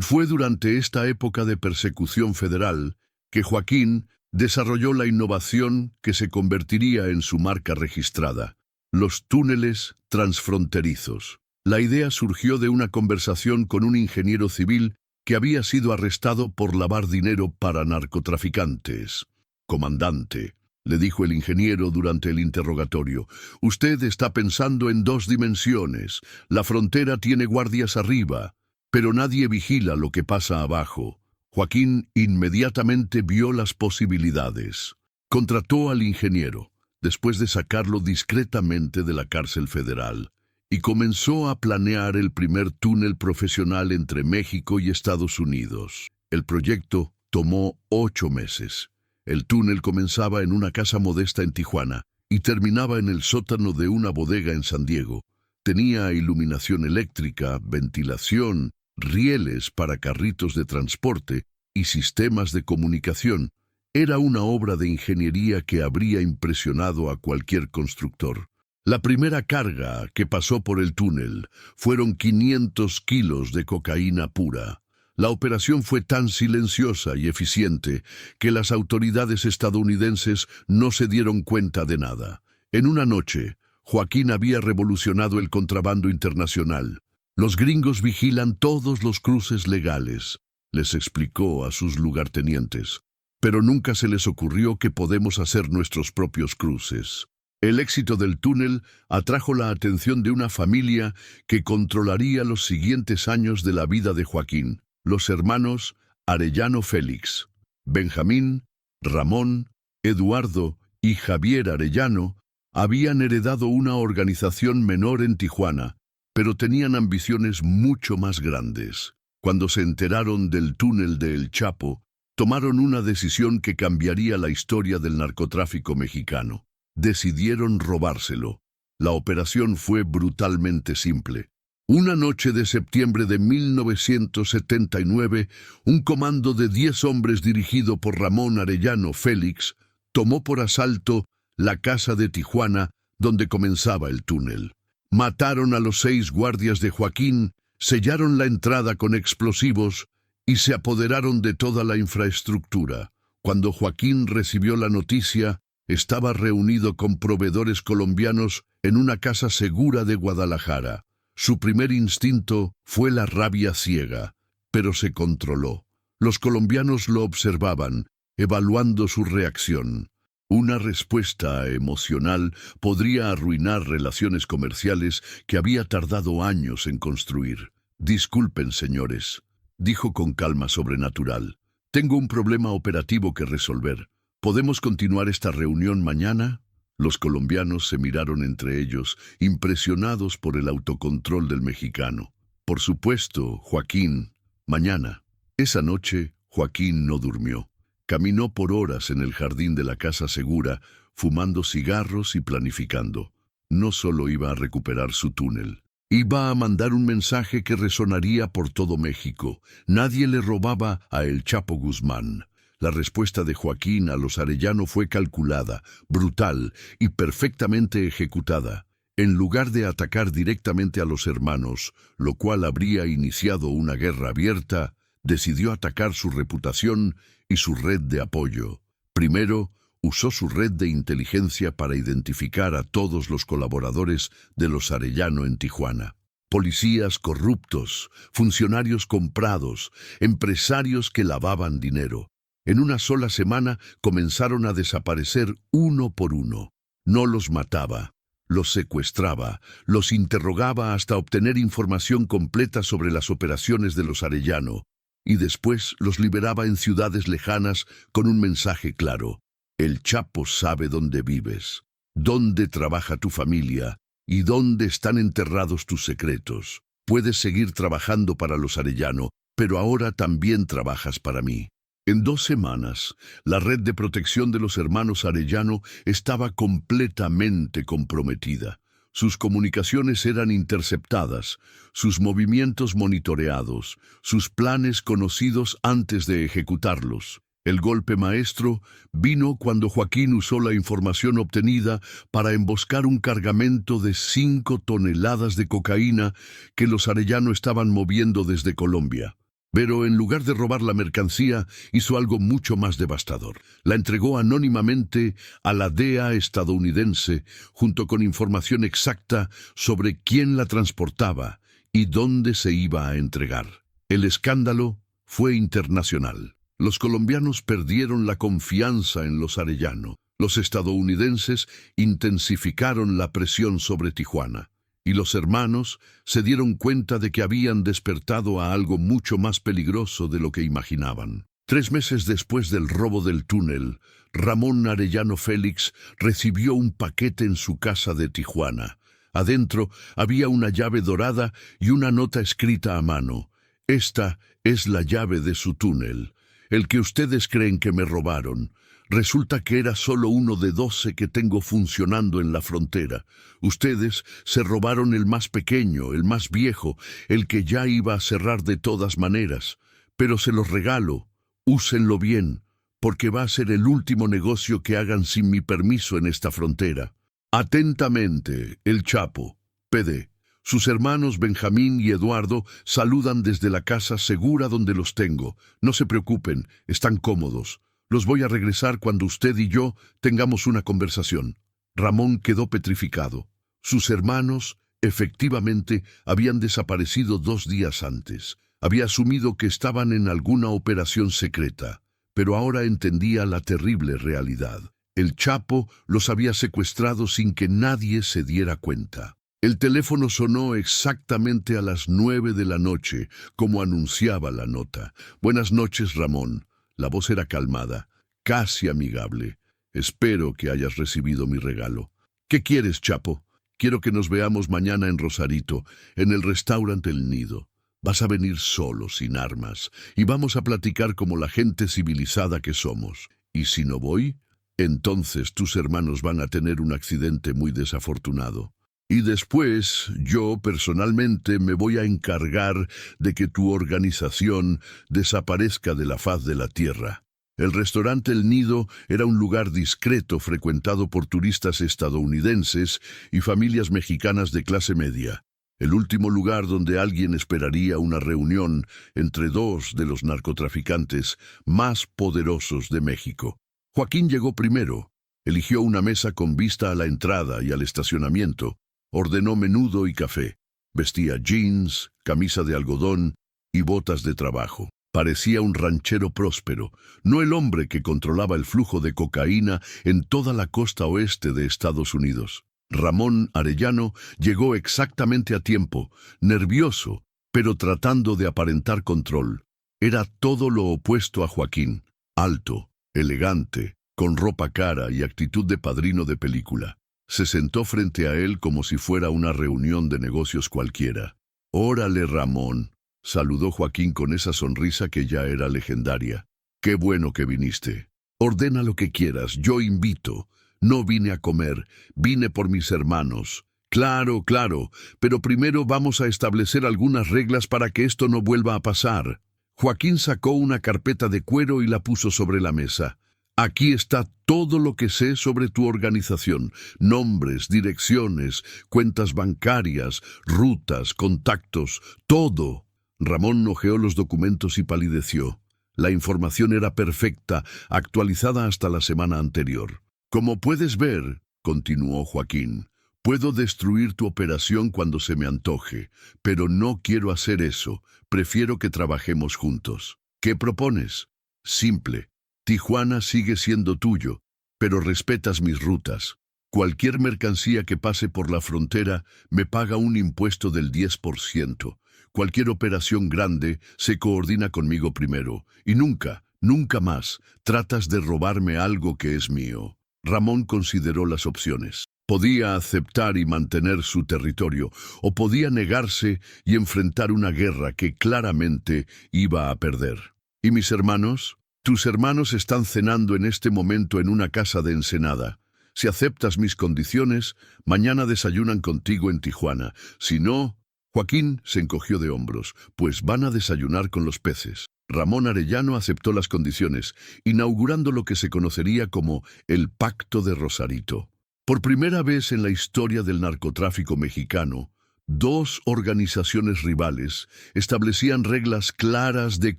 Fue durante esta época de persecución federal que Joaquín desarrolló la innovación que se convertiría en su marca registrada: los túneles transfronterizos. La idea surgió de una conversación con un ingeniero civil que había sido arrestado por lavar dinero para narcotraficantes. «Comandante», le dijo el ingeniero durante el interrogatorio, «usted está pensando en 2 dimensiones. La frontera tiene guardias arriba, Pero nadie vigila lo que pasa abajo. Joaquín inmediatamente vio las posibilidades. Contrató al ingeniero, después de sacarlo discretamente de la cárcel federal, y comenzó a planear el primer túnel profesional entre México y Estados Unidos. El proyecto tomó 8 meses. El túnel comenzaba en una casa modesta en Tijuana y terminaba en el sótano de una bodega en San Diego. Tenía iluminación eléctrica, ventilación, rieles para carritos de transporte y sistemas de comunicación. Era una obra de ingeniería que habría impresionado a cualquier constructor. La primera carga que pasó por el túnel fueron 500 kilos de cocaína pura. La operación fue tan silenciosa y eficiente que las autoridades estadounidenses no se dieron cuenta de nada. En una noche, Joaquín había revolucionado el contrabando internacional. Los gringos vigilan todos los cruces legales, les explicó a sus lugartenientes. Pero nunca se les ocurrió que podemos hacer nuestros propios cruces. El éxito del túnel atrajo la atención de una familia que controlaría los siguientes años de la vida de Joaquín. Los hermanos Arellano Félix, Benjamín, Ramón, Eduardo y Javier Arellano habían heredado una organización menor en Tijuana, pero tenían ambiciones mucho más grandes. Cuando se enteraron del túnel de El Chapo, tomaron una decisión que cambiaría la historia del narcotráfico mexicano. Decidieron robárselo. La operación fue brutalmente simple. Una noche de septiembre de 1979, un comando de 10 hombres dirigido por Ramón Arellano Félix tomó por asalto la casa de Tijuana donde comenzaba el túnel. Mataron a los 6 guardias de Joaquín, sellaron la entrada con explosivos y se apoderaron de toda la infraestructura. Cuando Joaquín recibió la noticia, estaba reunido con proveedores colombianos en una casa segura de Guadalajara. Su primer instinto fue la rabia ciega, pero se controló. Los colombianos lo observaban, evaluando su reacción. Una respuesta emocional podría arruinar relaciones comerciales que había tardado años en construir. «Disculpen, señores», dijo con calma sobrenatural. «Tengo un problema operativo que resolver. ¿Podemos continuar esta reunión mañana?» Los colombianos se miraron entre ellos, impresionados por el autocontrol del mexicano. «Por supuesto, Joaquín. Mañana». Esa noche, Joaquín no durmió. Caminó por horas en el jardín de la casa segura, fumando cigarros y planificando. No solo iba a recuperar su túnel. Iba a mandar un mensaje que resonaría por todo México. Nadie le robaba a El Chapo Guzmán. La respuesta de Joaquín a los Arellano fue calculada, brutal y perfectamente ejecutada. En lugar de atacar directamente a los hermanos, lo cual habría iniciado una guerra abierta, decidió atacar su reputación y su red de apoyo. Primero, usó su red de inteligencia para identificar a todos los colaboradores de los Arellano en Tijuana. Policías corruptos, funcionarios comprados, empresarios que lavaban dinero. En una sola semana comenzaron a desaparecer uno por uno. No los mataba, los secuestraba, los interrogaba hasta obtener información completa sobre las operaciones de los Arellano, y después los liberaba en ciudades lejanas con un mensaje claro. El Chapo sabe dónde vives, dónde trabaja tu familia y dónde están enterrados tus secretos. Puedes seguir trabajando para los Arellano, pero ahora también trabajas para mí. En 2 semanas, la red de protección de los hermanos Arellano estaba completamente comprometida. Sus comunicaciones eran interceptadas, sus movimientos monitoreados, sus planes conocidos antes de ejecutarlos. El golpe maestro vino cuando Joaquín usó la información obtenida para emboscar un cargamento de 5 toneladas de cocaína que los Arellano estaban moviendo desde Colombia. Pero en lugar de robar la mercancía, hizo algo mucho más devastador. La entregó anónimamente a la DEA estadounidense, junto con información exacta sobre quién la transportaba y dónde se iba a entregar. El escándalo fue internacional. Los colombianos perdieron la confianza en los Arellano. Los estadounidenses intensificaron la presión sobre Tijuana. y los hermanos se dieron cuenta de que habían despertado a algo mucho más peligroso de lo que imaginaban. 3 meses después del robo del túnel, Ramón Arellano Félix recibió un paquete en su casa de Tijuana. Adentro había una llave dorada y una nota escrita a mano. Esta es la llave de su túnel, el que ustedes creen que me robaron. Resulta que era solo uno de 12 que tengo funcionando en la frontera. Ustedes se robaron el más pequeño, el más viejo, el que ya iba a cerrar de todas maneras. Pero se los regalo. Úsenlo bien, porque va a ser el último negocio que hagan sin mi permiso en esta frontera. Atentamente, el Chapo, PD. Sus hermanos Benjamín y Eduardo saludan desde la casa segura donde los tengo. No se preocupen, están cómodos. Los voy a regresar cuando usted y yo tengamos una conversación. Ramón quedó petrificado. Sus hermanos, efectivamente, habían desaparecido 2 días antes. Había asumido que estaban en alguna operación secreta, pero ahora entendía la terrible realidad. El Chapo los había secuestrado sin que nadie se diera cuenta. El teléfono sonó exactamente a las 9 de la noche, como anunciaba la nota. «Buenas noches, Ramón». La voz era calmada, casi amigable. «Espero que hayas recibido mi regalo». «¿Qué quieres, Chapo?» «Quiero que nos veamos mañana en Rosarito, en el restaurante El Nido. Vas a venir solo, sin armas, y vamos a platicar como la gente civilizada que somos. Y si no voy, entonces tus hermanos van a tener un accidente muy desafortunado. Y después, yo personalmente me voy a encargar de que tu organización desaparezca de la faz de la tierra». El restaurante El Nido era un lugar discreto frecuentado por turistas estadounidenses y familias mexicanas de clase media. El último lugar donde alguien esperaría una reunión entre 2 de los narcotraficantes más poderosos de México. Joaquín llegó primero. Eligió una mesa con vista a la entrada y al estacionamiento. Ordenó menudo y café. Vestía jeans, camisa de algodón y botas de trabajo. Parecía un ranchero próspero, no el hombre que controlaba el flujo de cocaína en toda la costa oeste de Estados Unidos. Ramón Arellano llegó exactamente a tiempo, nervioso, pero tratando de aparentar control. Era todo lo opuesto a Joaquín, alto, elegante, con ropa cara y actitud de padrino de película. Se sentó frente a él como si fuera una reunión de negocios cualquiera. «Órale, Ramón», saludó Joaquín con esa sonrisa que ya era legendaria. «Qué bueno que viniste. Ordena lo que quieras, yo invito. No vine a comer, vine por mis hermanos». «Claro, claro, pero primero vamos a establecer algunas reglas para que esto no vuelva a pasar». Joaquín sacó una carpeta de cuero y la puso sobre la mesa. «Aquí está todo lo que sé sobre tu organización, nombres, direcciones, cuentas bancarias, rutas, contactos, todo». Ramón hojeó los documentos y palideció. La información era perfecta, actualizada hasta la semana anterior. «Como puedes ver», continuó Joaquín, «puedo destruir tu operación cuando se me antoje, pero no quiero hacer eso. Prefiero que trabajemos juntos. ¿Qué propones?» «Simple. Tijuana sigue siendo tuyo, pero respetas mis rutas. Cualquier mercancía que pase por la frontera me paga un impuesto del 10%. Cualquier operación grande se coordina conmigo primero, y nunca, nunca más tratas de robarme algo que es mío». Ramón consideró las opciones. Podía aceptar y mantener su territorio, o podía negarse y enfrentar una guerra que claramente iba a perder. «¿Y mis hermanos?» «Tus hermanos están cenando en este momento en una casa de Ensenada. Si aceptas mis condiciones, mañana desayunan contigo en Tijuana. Si no...» Joaquín se encogió de hombros, «pues van a desayunar con los peces». Ramón Arellano aceptó las condiciones, inaugurando lo que se conocería como el Pacto de Rosarito. Por primera vez en la historia del narcotráfico mexicano, 2 organizaciones rivales establecían reglas claras de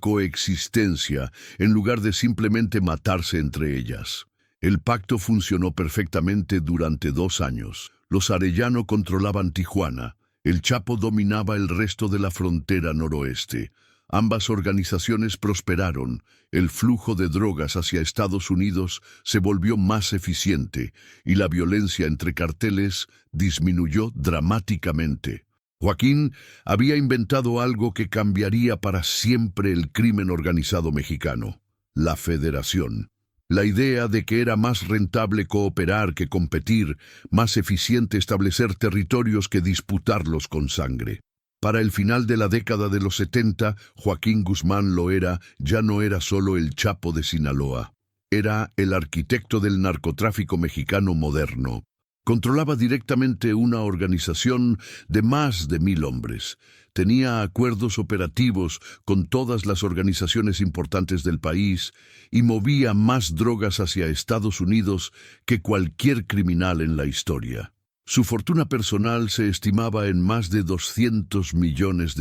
coexistencia en lugar de simplemente matarse entre ellas. El pacto funcionó perfectamente durante 2 años. Los Arellano controlaban Tijuana. El Chapo dominaba el resto de la frontera noroeste. Ambas organizaciones prosperaron, el flujo de drogas hacia Estados Unidos se volvió más eficiente y la violencia entre carteles disminuyó dramáticamente. Joaquín había inventado algo que cambiaría para siempre el crimen organizado mexicano: la federación. La idea de que era más rentable cooperar que competir, más eficiente establecer territorios que disputarlos con sangre. Para el final de la década de los 70, Joaquín Guzmán Loera ya no era solo el Chapo de Sinaloa. Era el arquitecto del narcotráfico mexicano moderno. Controlaba directamente una organización de más de 1000 hombres. Tenía acuerdos operativos con todas las organizaciones importantes del país y movía más drogas hacia Estados Unidos que cualquier criminal en la historia. Su fortuna personal se estimaba en más de $200 millones,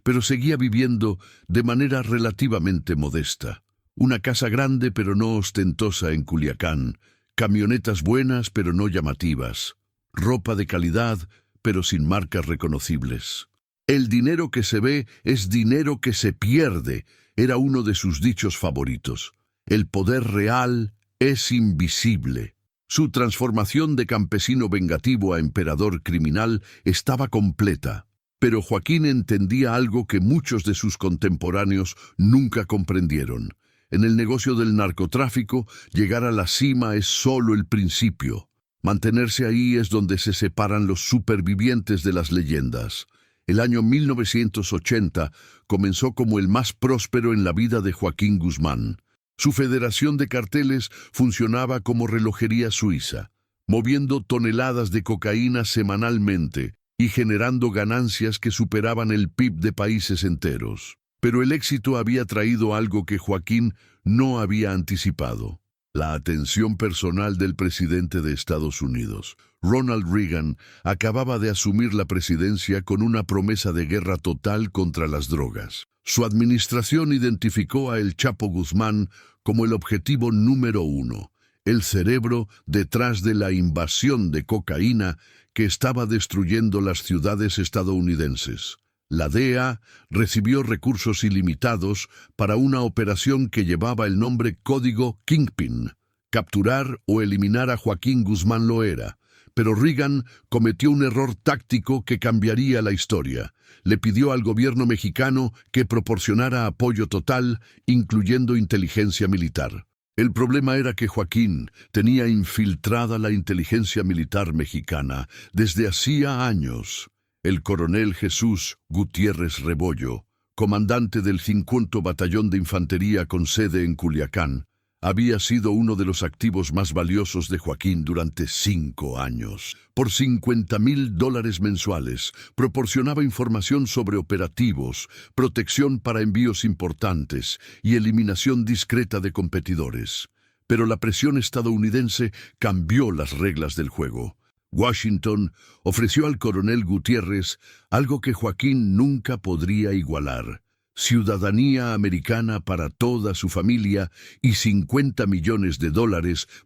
pero seguía viviendo de manera relativamente modesta. Una casa grande pero no ostentosa en Culiacán, camionetas buenas pero no llamativas, ropa de calidad pero sin marcas reconocibles. El dinero que se ve es dinero que se pierde, era uno de sus dichos favoritos. El poder real es invisible. Su transformación de campesino vengativo a emperador criminal estaba completa, pero Joaquín entendía algo que muchos de sus contemporáneos nunca comprendieron. En el negocio del narcotráfico, llegar a la cima es solo el principio. Mantenerse ahí es donde se separan los supervivientes de las leyendas. El año 1980 comenzó como el más próspero en la vida de Joaquín Guzmán. Su federación de carteles funcionaba como relojería suiza, moviendo toneladas de cocaína semanalmente y generando ganancias que superaban el PIB de países enteros. Pero el éxito había traído algo que Joaquín no había anticipado: la atención personal del presidente de Estados Unidos. Ronald Reagan acababa de asumir la presidencia con una promesa de guerra total contra las drogas. Su administración identificó a El Chapo Guzmán como el objetivo número 1, el cerebro detrás de la invasión de cocaína que estaba destruyendo las ciudades estadounidenses. La DEA recibió recursos ilimitados para una operación que llevaba el nombre código Kingpin: capturar o eliminar a Joaquín Guzmán Loera. Pero Reagan cometió un error táctico que cambiaría la historia. Le pidió al gobierno mexicano que proporcionara apoyo total, incluyendo inteligencia militar. El problema era que Joaquín tenía infiltrada la inteligencia militar mexicana desde hacía años. El coronel Jesús Gutiérrez Rebollo, comandante del 50 Batallón de Infantería con sede en Culiacán, había sido uno de los activos más valiosos de Joaquín durante 5 años. Por $50,000 mensuales, proporcionaba información sobre operativos, protección para envíos importantes y eliminación discreta de competidores. Pero la presión estadounidense cambió las reglas del juego. Washington ofreció al coronel Gutiérrez algo que Joaquín nunca podría igualar: ciudadanía americana para toda su familia y $50 millones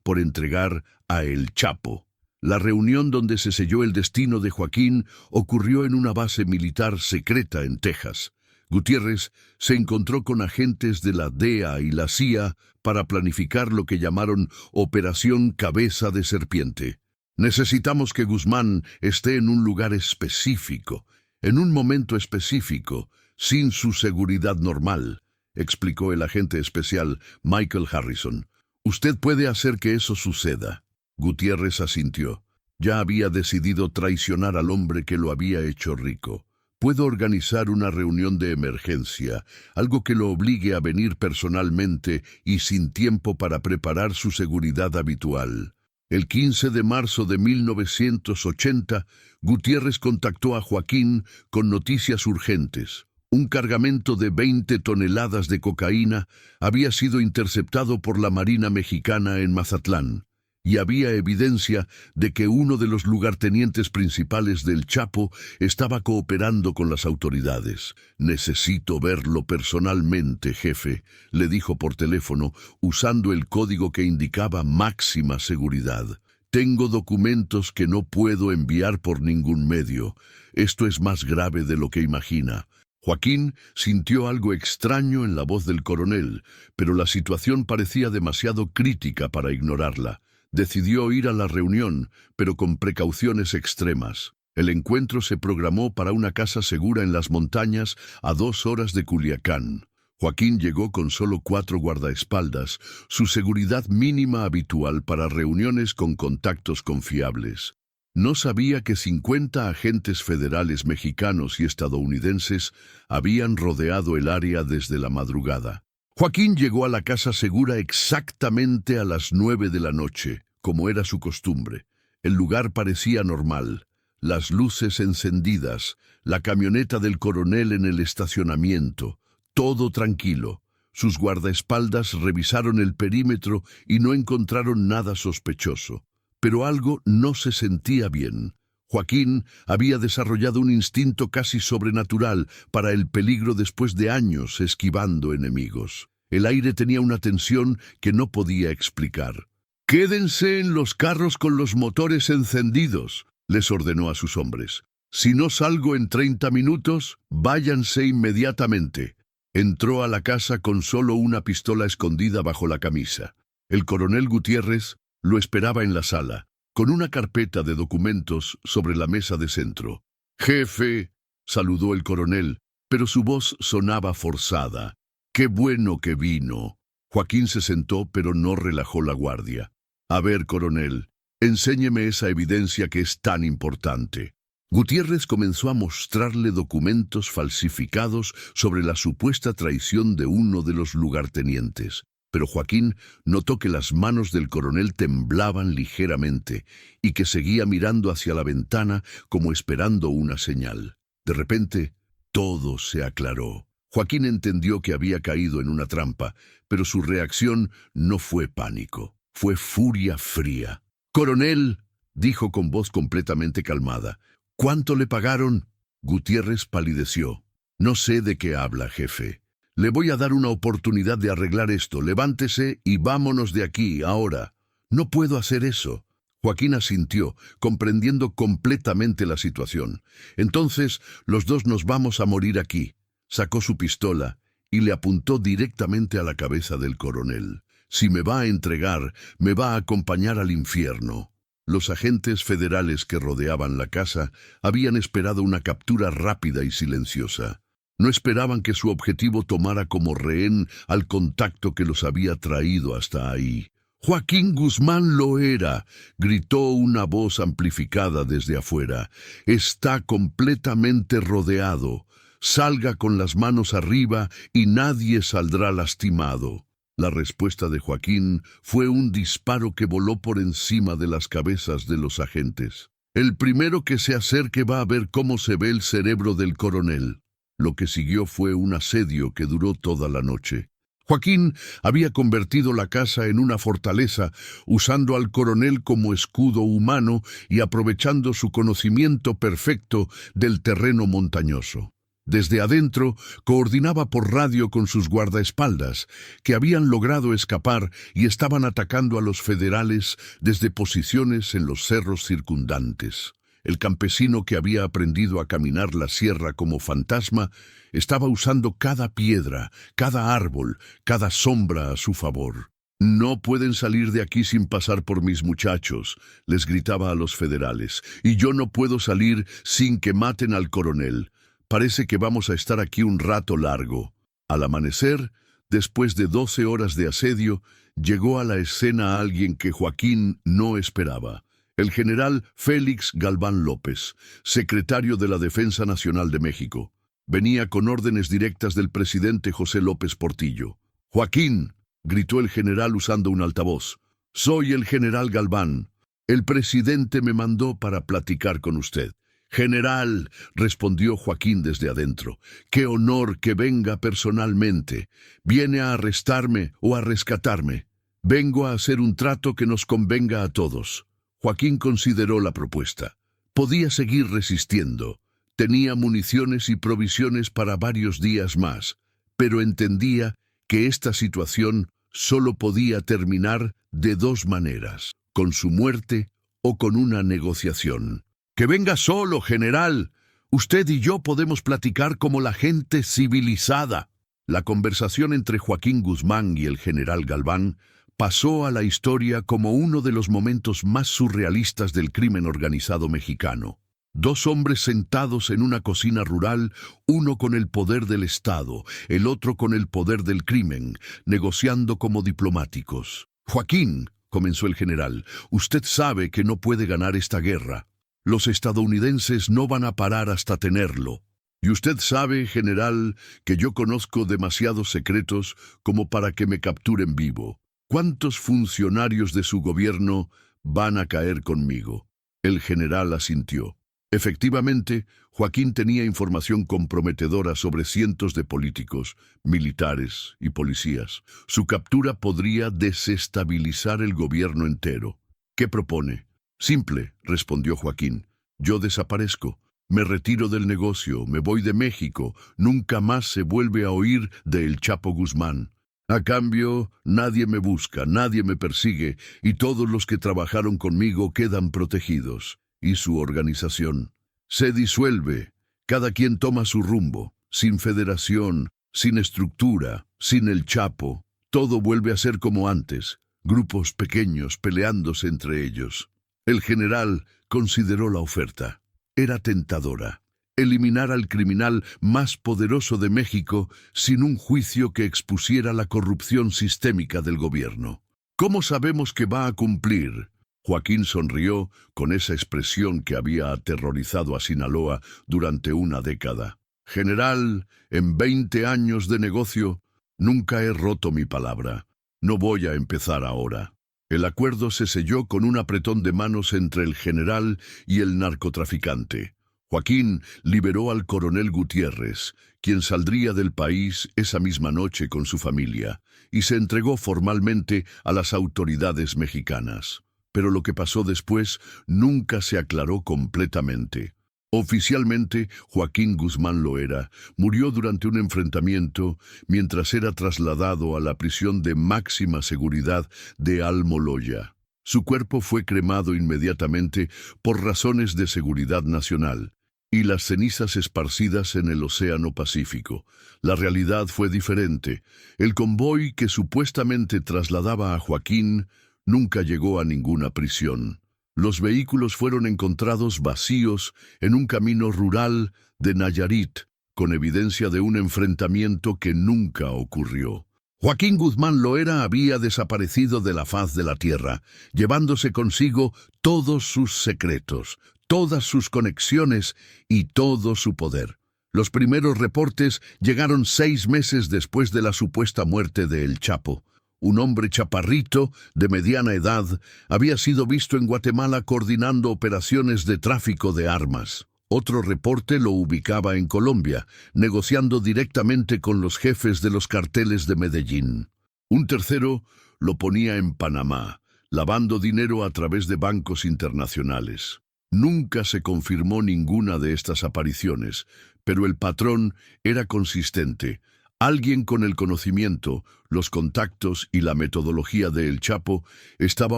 por entregar a El Chapo. La reunión donde se selló el destino de Joaquín ocurrió en una base militar secreta en Texas. Gutiérrez se encontró con agentes de la DEA y la CIA para planificar lo que llamaron Operación Cabeza de Serpiente. Necesitamos que Guzmán esté en un lugar específico, en un momento específico, sin su seguridad normal, explicó el agente especial Michael Harrison. Usted puede hacer que eso suceda. Gutiérrez asintió. Ya había decidido traicionar al hombre que lo había hecho rico. Puedo organizar una reunión de emergencia, algo que lo obligue a venir personalmente y sin tiempo para preparar su seguridad habitual. El 15 de marzo de 1980, Gutiérrez contactó a Joaquín con noticias urgentes. Un cargamento de 20 toneladas de cocaína había sido interceptado por la Marina Mexicana en Mazatlán, y había evidencia de que uno de los lugartenientes principales del Chapo estaba cooperando con las autoridades. «Necesito verlo personalmente, jefe», le dijo por teléfono, usando el código que indicaba máxima seguridad. «Tengo documentos que no puedo enviar por ningún medio. Esto es más grave de lo que imagina». Joaquín sintió algo extraño en la voz del coronel, pero la situación parecía demasiado crítica para ignorarla. Decidió ir a la reunión, pero con precauciones extremas. El encuentro se programó para una casa segura en las montañas a 2 horas de Culiacán. Joaquín llegó con solo 4 guardaespaldas, su seguridad mínima habitual para reuniones con contactos confiables. No sabía que 50 agentes federales mexicanos y estadounidenses habían rodeado el área desde la madrugada. Joaquín llegó a la casa segura exactamente a las 9 de la noche, como era su costumbre. El lugar parecía normal. Las luces encendidas, la camioneta del coronel en el estacionamiento, todo tranquilo. Sus guardaespaldas revisaron el perímetro y no encontraron nada sospechoso. Pero algo no se sentía bien. Joaquín había desarrollado un instinto casi sobrenatural para el peligro después de años esquivando enemigos. El aire tenía una tensión que no podía explicar. «Quédense en los carros con los motores encendidos», les ordenó a sus hombres. «Si no salgo en 30 minutos, váyanse inmediatamente». Entró a la casa con solo una pistola escondida bajo la camisa. El coronel Gutiérrez lo esperaba en la sala, con una carpeta de documentos sobre la mesa de centro. «Jefe», saludó el coronel, pero su voz sonaba forzada. «Qué bueno que vino». Joaquín se sentó, pero no relajó la guardia. «A ver, coronel, enséñeme esa evidencia que es tan importante». Gutiérrez comenzó a mostrarle documentos falsificados sobre la supuesta traición de uno de los lugartenientes. Pero Joaquín notó que las manos del coronel temblaban ligeramente y que seguía mirando hacia la ventana como esperando una señal. De repente, todo se aclaró. Joaquín entendió que había caído en una trampa, pero su reacción no fue pánico, fue furia fría. «Coronel», dijo con voz completamente calmada, «¿cuánto le pagaron?» Gutiérrez palideció. «No sé de qué habla, jefe. Le voy a dar una oportunidad de arreglar esto. Levántese y vámonos de aquí, ahora». «No puedo hacer eso». Joaquín asintió, comprendiendo completamente la situación. «Entonces, los dos nos vamos a morir aquí». Sacó su pistola y le apuntó directamente a la cabeza del coronel. «Si me va a entregar, me va a acompañar al infierno». Los agentes federales que rodeaban la casa habían esperado una captura rápida y silenciosa. No esperaban que su objetivo tomara como rehén al contacto que los había traído hasta ahí. «Joaquín Guzmán lo era», gritó una voz amplificada desde afuera. «Está completamente rodeado. Salga con las manos arriba y nadie saldrá lastimado». La respuesta de Joaquín fue un disparo que voló por encima de las cabezas de los agentes. «El primero que se acerque va a ver cómo se ve el cerebro del coronel». Lo que siguió fue un asedio que duró toda la noche. Joaquín había convertido la casa en una fortaleza, usando al coronel como escudo humano y aprovechando su conocimiento perfecto del terreno montañoso. Desde adentro, coordinaba por radio con sus guardaespaldas, que habían logrado escapar y estaban atacando a los federales desde posiciones en los cerros circundantes. El campesino que había aprendido a caminar la sierra como fantasma estaba usando cada piedra, cada árbol, cada sombra a su favor. «No pueden salir de aquí sin pasar por mis muchachos», les gritaba a los federales, «y yo no puedo salir sin que maten al coronel. Parece que vamos a estar aquí un rato largo». Al amanecer, después de 12 horas de asedio, llegó a la escena alguien que Joaquín no esperaba. El general Félix Galván López, secretario de la Defensa Nacional de México. Venía con órdenes directas del presidente José López Portillo. «Joaquín», gritó el general usando un altavoz, «soy el general Galván. El presidente me mandó para platicar con usted». «General», respondió Joaquín desde adentro, «qué honor que venga personalmente. ¿Viene a arrestarme o a rescatarme?» «Vengo a hacer un trato que nos convenga a todos». Joaquín consideró la propuesta. Podía seguir resistiendo. Tenía municiones y provisiones para varios días más, pero entendía que esta situación solo podía terminar de 2 maneras, con su muerte o con una negociación. «Que venga solo, general. Usted y yo podemos platicar como la gente civilizada. La conversación entre Joaquín Guzmán y el general Galván pasó a la historia como uno de los momentos más surrealistas del crimen organizado mexicano. Dos hombres sentados en una cocina rural, uno con el poder del Estado, el otro con el poder del crimen, negociando como diplomáticos. «Joaquín», comenzó el general, «usted sabe que no puede ganar esta guerra. Los estadounidenses no van a parar hasta tenerlo. Y usted sabe, general, que yo conozco demasiados secretos como para que me capturen vivo. ¿Cuántos funcionarios de su gobierno van a caer conmigo?» El general asintió. Efectivamente, Joaquín tenía información comprometedora sobre cientos de políticos, militares y policías. Su captura podría desestabilizar el gobierno entero. «¿Qué propone?» «Simple», respondió Joaquín. «Yo desaparezco. Me retiro del negocio, me voy de México. Nunca más se vuelve a oír de El Chapo Guzmán. A cambio, nadie me busca, nadie me persigue, y todos los que trabajaron conmigo quedan protegidos. Y su organización se disuelve. Cada quien toma su rumbo, sin federación, sin estructura, sin el Chapo. Todo vuelve a ser como antes, grupos pequeños peleándose entre ellos». El general consideró la oferta. Era tentadora. Eliminar al criminal más poderoso de México sin un juicio que expusiera la corrupción sistémica del gobierno. «¿Cómo sabemos que va a cumplir?» Joaquín sonrió con esa expresión que había aterrorizado a Sinaloa durante una década. «General, en 20 años de negocio, nunca he roto mi palabra. No voy a empezar ahora». El acuerdo se selló con un apretón de manos entre el general y el narcotraficante. Joaquín liberó al coronel Gutiérrez, quien saldría del país esa misma noche con su familia, y se entregó formalmente a las autoridades mexicanas. Pero lo que pasó después nunca se aclaró completamente. Oficialmente, Joaquín Guzmán Loera murió durante un enfrentamiento mientras era trasladado a la prisión de máxima seguridad de Almoloya. Su cuerpo fue cremado inmediatamente por razones de seguridad nacional, y las cenizas esparcidas en el Océano Pacífico. La realidad fue diferente. El convoy que supuestamente trasladaba a Joaquín nunca llegó a ninguna prisión. Los vehículos fueron encontrados vacíos en un camino rural de Nayarit, con evidencia de un enfrentamiento que nunca ocurrió. Joaquín Guzmán Loera había desaparecido de la faz de la tierra, llevándose consigo todos sus secretos, todas sus conexiones y todo su poder. Los primeros reportes llegaron 6 meses después de la supuesta muerte de El Chapo. Un hombre chaparrito, de mediana edad, había sido visto en Guatemala coordinando operaciones de tráfico de armas. Otro reporte lo ubicaba en Colombia, negociando directamente con los jefes de los carteles de Medellín. Un tercero lo ponía en Panamá, lavando dinero a través de bancos internacionales. Nunca se confirmó ninguna de estas apariciones, pero el patrón era consistente. Alguien con el conocimiento, los contactos y la metodología de El Chapo estaba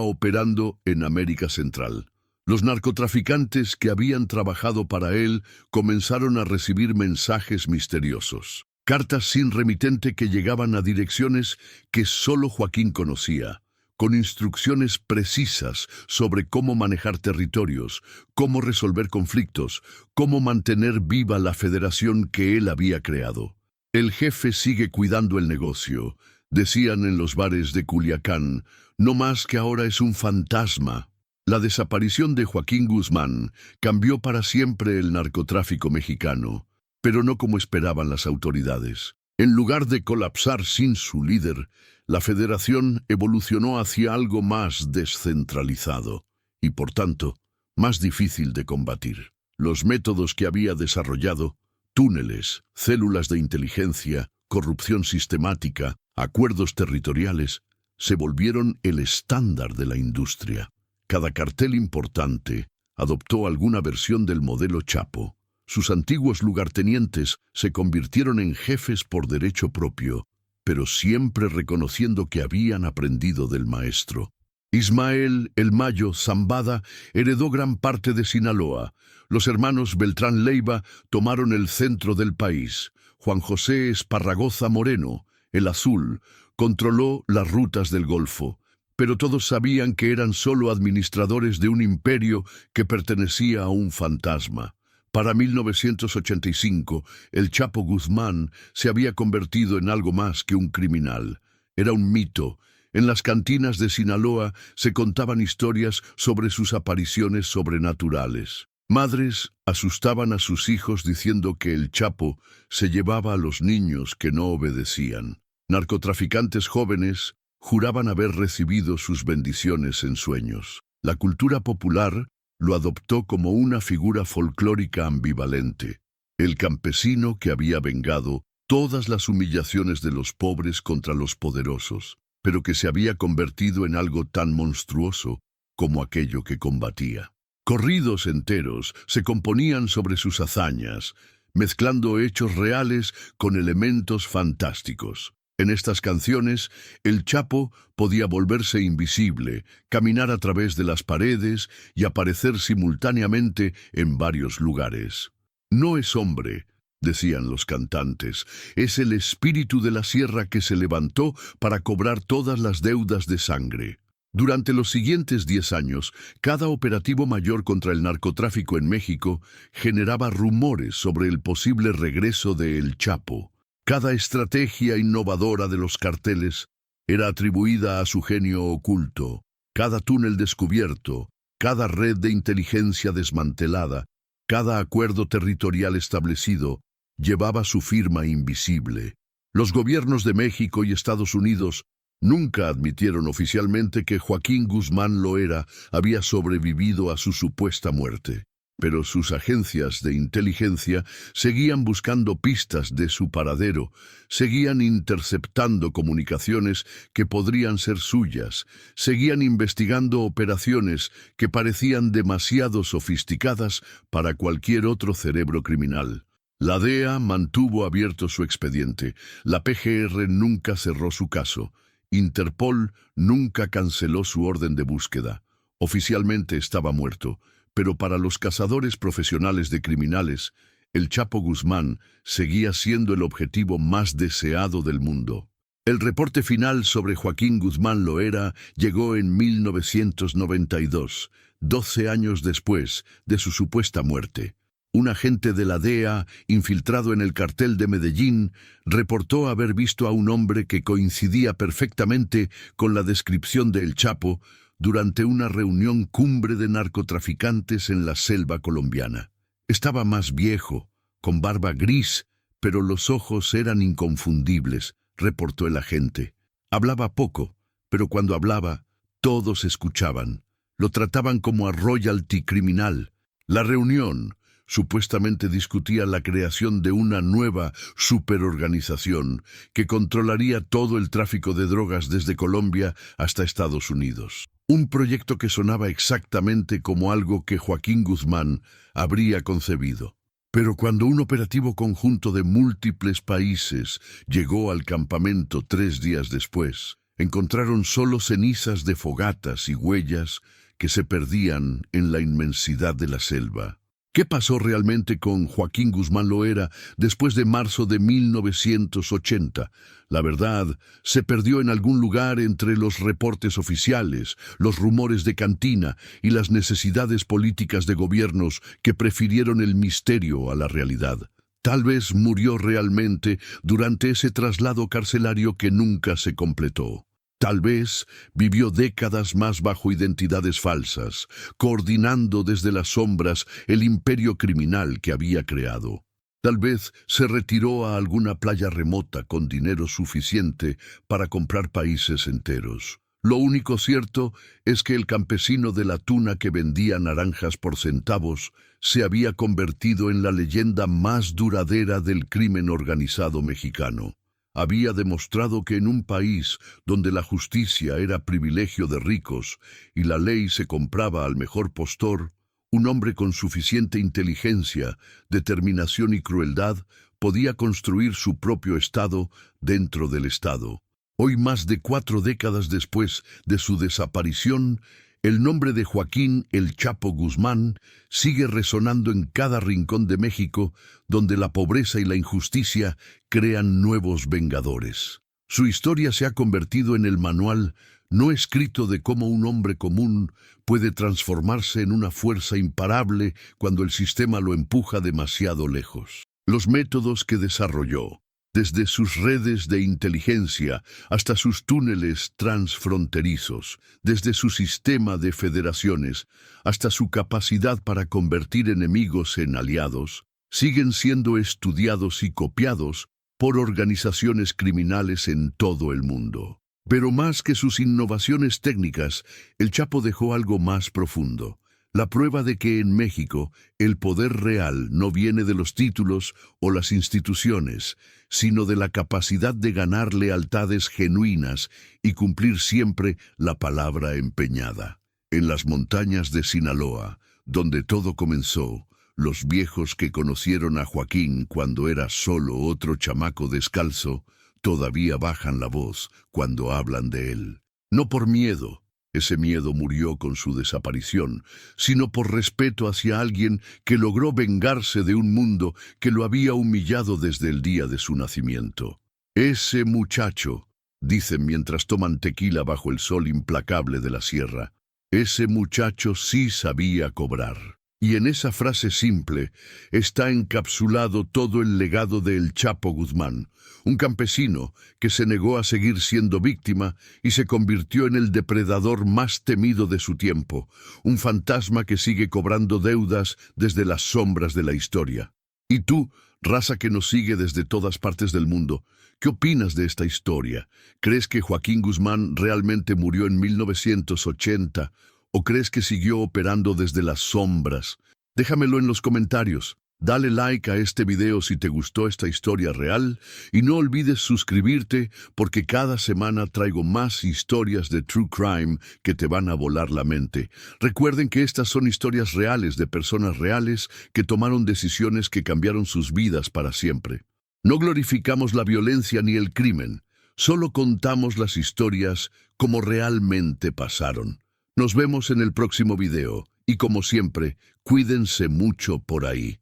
operando en América Central. Los narcotraficantes que habían trabajado para él comenzaron a recibir mensajes misteriosos. Cartas sin remitente que llegaban a direcciones que solo Joaquín conocía, con instrucciones precisas sobre cómo manejar territorios, cómo resolver conflictos, cómo mantener viva la federación que él había creado. «El jefe sigue cuidando el negocio», decían en los bares de Culiacán, «no más que ahora es un fantasma». La desaparición de Joaquín Guzmán cambió para siempre el narcotráfico mexicano, pero no como esperaban las autoridades. En lugar de colapsar sin su líder, la federación evolucionó hacia algo más descentralizado y, por tanto, más difícil de combatir. Los métodos que había desarrollado, túneles, células de inteligencia, corrupción sistemática, acuerdos territoriales, se volvieron el estándar de la industria. Cada cartel importante adoptó alguna versión del modelo Chapo. Sus antiguos lugartenientes se convirtieron en jefes por derecho propio, pero siempre reconociendo que habían aprendido del maestro. Ismael el Mayo Zambada heredó gran parte de Sinaloa. Los hermanos Beltrán Leiva tomaron el centro del país. Juan José Esparragoza Moreno, el Azul, controló las rutas del Golfo. Pero todos sabían que eran solo administradores de un imperio que pertenecía a un fantasma. Para 1985, el Chapo Guzmán se había convertido en algo más que un criminal. Era un mito. En las cantinas de Sinaloa se contaban historias sobre sus apariciones sobrenaturales. Madres asustaban a sus hijos diciendo que el Chapo se llevaba a los niños que no obedecían. Narcotraficantes jóvenes juraban haber recibido sus bendiciones en sueños. La cultura popular lo adoptó como una figura folclórica ambivalente. El campesino que había vengado todas las humillaciones de los pobres contra los poderosos, pero que se había convertido en algo tan monstruoso como aquello que combatía. Corridos enteros se componían sobre sus hazañas, mezclando hechos reales con elementos fantásticos. En estas canciones, el Chapo podía volverse invisible, caminar a través de las paredes y aparecer simultáneamente en varios lugares. No es hombre, decían los cantantes, es el espíritu de la sierra que se levantó para cobrar todas las deudas de sangre. Durante los siguientes 10 años, cada operativo mayor contra el narcotráfico en México generaba rumores sobre el posible regreso de El Chapo. Cada estrategia innovadora de los carteles era atribuida a su genio oculto. Cada túnel descubierto, cada red de inteligencia desmantelada, cada acuerdo territorial establecido llevaba su firma invisible. Los gobiernos de México y Estados Unidos nunca admitieron oficialmente que Joaquín Guzmán Loera había sobrevivido a su supuesta muerte. Pero sus agencias de inteligencia seguían buscando pistas de su paradero, seguían interceptando comunicaciones que podrían ser suyas, seguían investigando operaciones que parecían demasiado sofisticadas para cualquier otro cerebro criminal. La DEA mantuvo abierto su expediente, la PGR nunca cerró su caso, Interpol nunca canceló su orden de búsqueda. Oficialmente estaba muerto, pero para los cazadores profesionales de criminales, el Chapo Guzmán seguía siendo el objetivo más deseado del mundo. El reporte final sobre Joaquín Guzmán Loera llegó en 1992, 12 años después de su supuesta muerte. Un agente de la DEA, infiltrado en el cartel de Medellín, reportó haber visto a un hombre que coincidía perfectamente con la descripción de El Chapo durante una reunión cumbre de narcotraficantes en la selva colombiana. Estaba más viejo, con barba gris, pero los ojos eran inconfundibles, reportó el agente. Hablaba poco, pero cuando hablaba, todos escuchaban. Lo trataban como a royalty criminal. La reunión supuestamente discutía la creación de una nueva superorganización que controlaría todo el tráfico de drogas desde Colombia hasta Estados Unidos. Un proyecto que sonaba exactamente como algo que Joaquín Guzmán habría concebido. Pero cuando un operativo conjunto de múltiples países llegó al campamento 3 días después, encontraron solo cenizas de fogatas y huellas que se perdían en la inmensidad de la selva. ¿Qué pasó realmente con Joaquín Guzmán Loera después de marzo de 1980? La verdad se perdió en algún lugar entre los reportes oficiales, los rumores de cantina y las necesidades políticas de gobiernos que prefirieron el misterio a la realidad. Tal vez murió realmente durante ese traslado carcelario que nunca se completó. Tal vez vivió décadas más bajo identidades falsas, coordinando desde las sombras el imperio criminal que había creado. Tal vez se retiró a alguna playa remota con dinero suficiente para comprar países enteros. Lo único cierto es que el campesino de la tuna que vendía naranjas por centavos se había convertido en la leyenda más duradera del crimen organizado mexicano. Había demostrado que en un país donde la justicia era privilegio de ricos y la ley se compraba al mejor postor, un hombre con suficiente inteligencia, determinación y crueldad podía construir su propio Estado dentro del Estado. Hoy, más de 4 décadas después de su desaparición, el nombre de Joaquín El Chapo Guzmán sigue resonando en cada rincón de México, donde la pobreza y la injusticia crean nuevos vengadores. Su historia se ha convertido en el manual no escrito de cómo un hombre común puede transformarse en una fuerza imparable cuando el sistema lo empuja demasiado lejos. Los métodos que desarrolló, desde sus redes de inteligencia hasta sus túneles transfronterizos, desde su sistema de federaciones hasta su capacidad para convertir enemigos en aliados, siguen siendo estudiados y copiados por organizaciones criminales en todo el mundo. Pero más que sus innovaciones técnicas, el Chapo dejó algo más profundo: la prueba de que en México el poder real no viene de los títulos o las instituciones, sino de la capacidad de ganar lealtades genuinas y cumplir siempre la palabra empeñada. En las montañas de Sinaloa, donde todo comenzó, los viejos que conocieron a Joaquín cuando era solo otro chamaco descalzo, todavía bajan la voz cuando hablan de él. No por miedo, ese miedo murió con su desaparición, sino por respeto hacia alguien que logró vengarse de un mundo que lo había humillado desde el día de su nacimiento. Ese muchacho, dicen mientras toman tequila bajo el sol implacable de la sierra, ese muchacho sí sabía cobrar. Y en esa frase simple está encapsulado todo el legado de El Chapo Guzmán, un campesino que se negó a seguir siendo víctima y se convirtió en el depredador más temido de su tiempo, un fantasma que sigue cobrando deudas desde las sombras de la historia. Y tú, raza que nos sigue desde todas partes del mundo, ¿qué opinas de esta historia? ¿Crees que Joaquín Guzmán realmente murió en 1980? ¿O crees que siguió operando desde las sombras? Déjamelo en los comentarios. Dale like a este video si te gustó esta historia real y no olvides suscribirte porque cada semana traigo más historias de True Crime que te van a volar la mente. Recuerden que estas son historias reales de personas reales que tomaron decisiones que cambiaron sus vidas para siempre. No glorificamos la violencia ni el crimen, solo contamos las historias como realmente pasaron. Nos vemos en el próximo video y como siempre, cuídense mucho por ahí.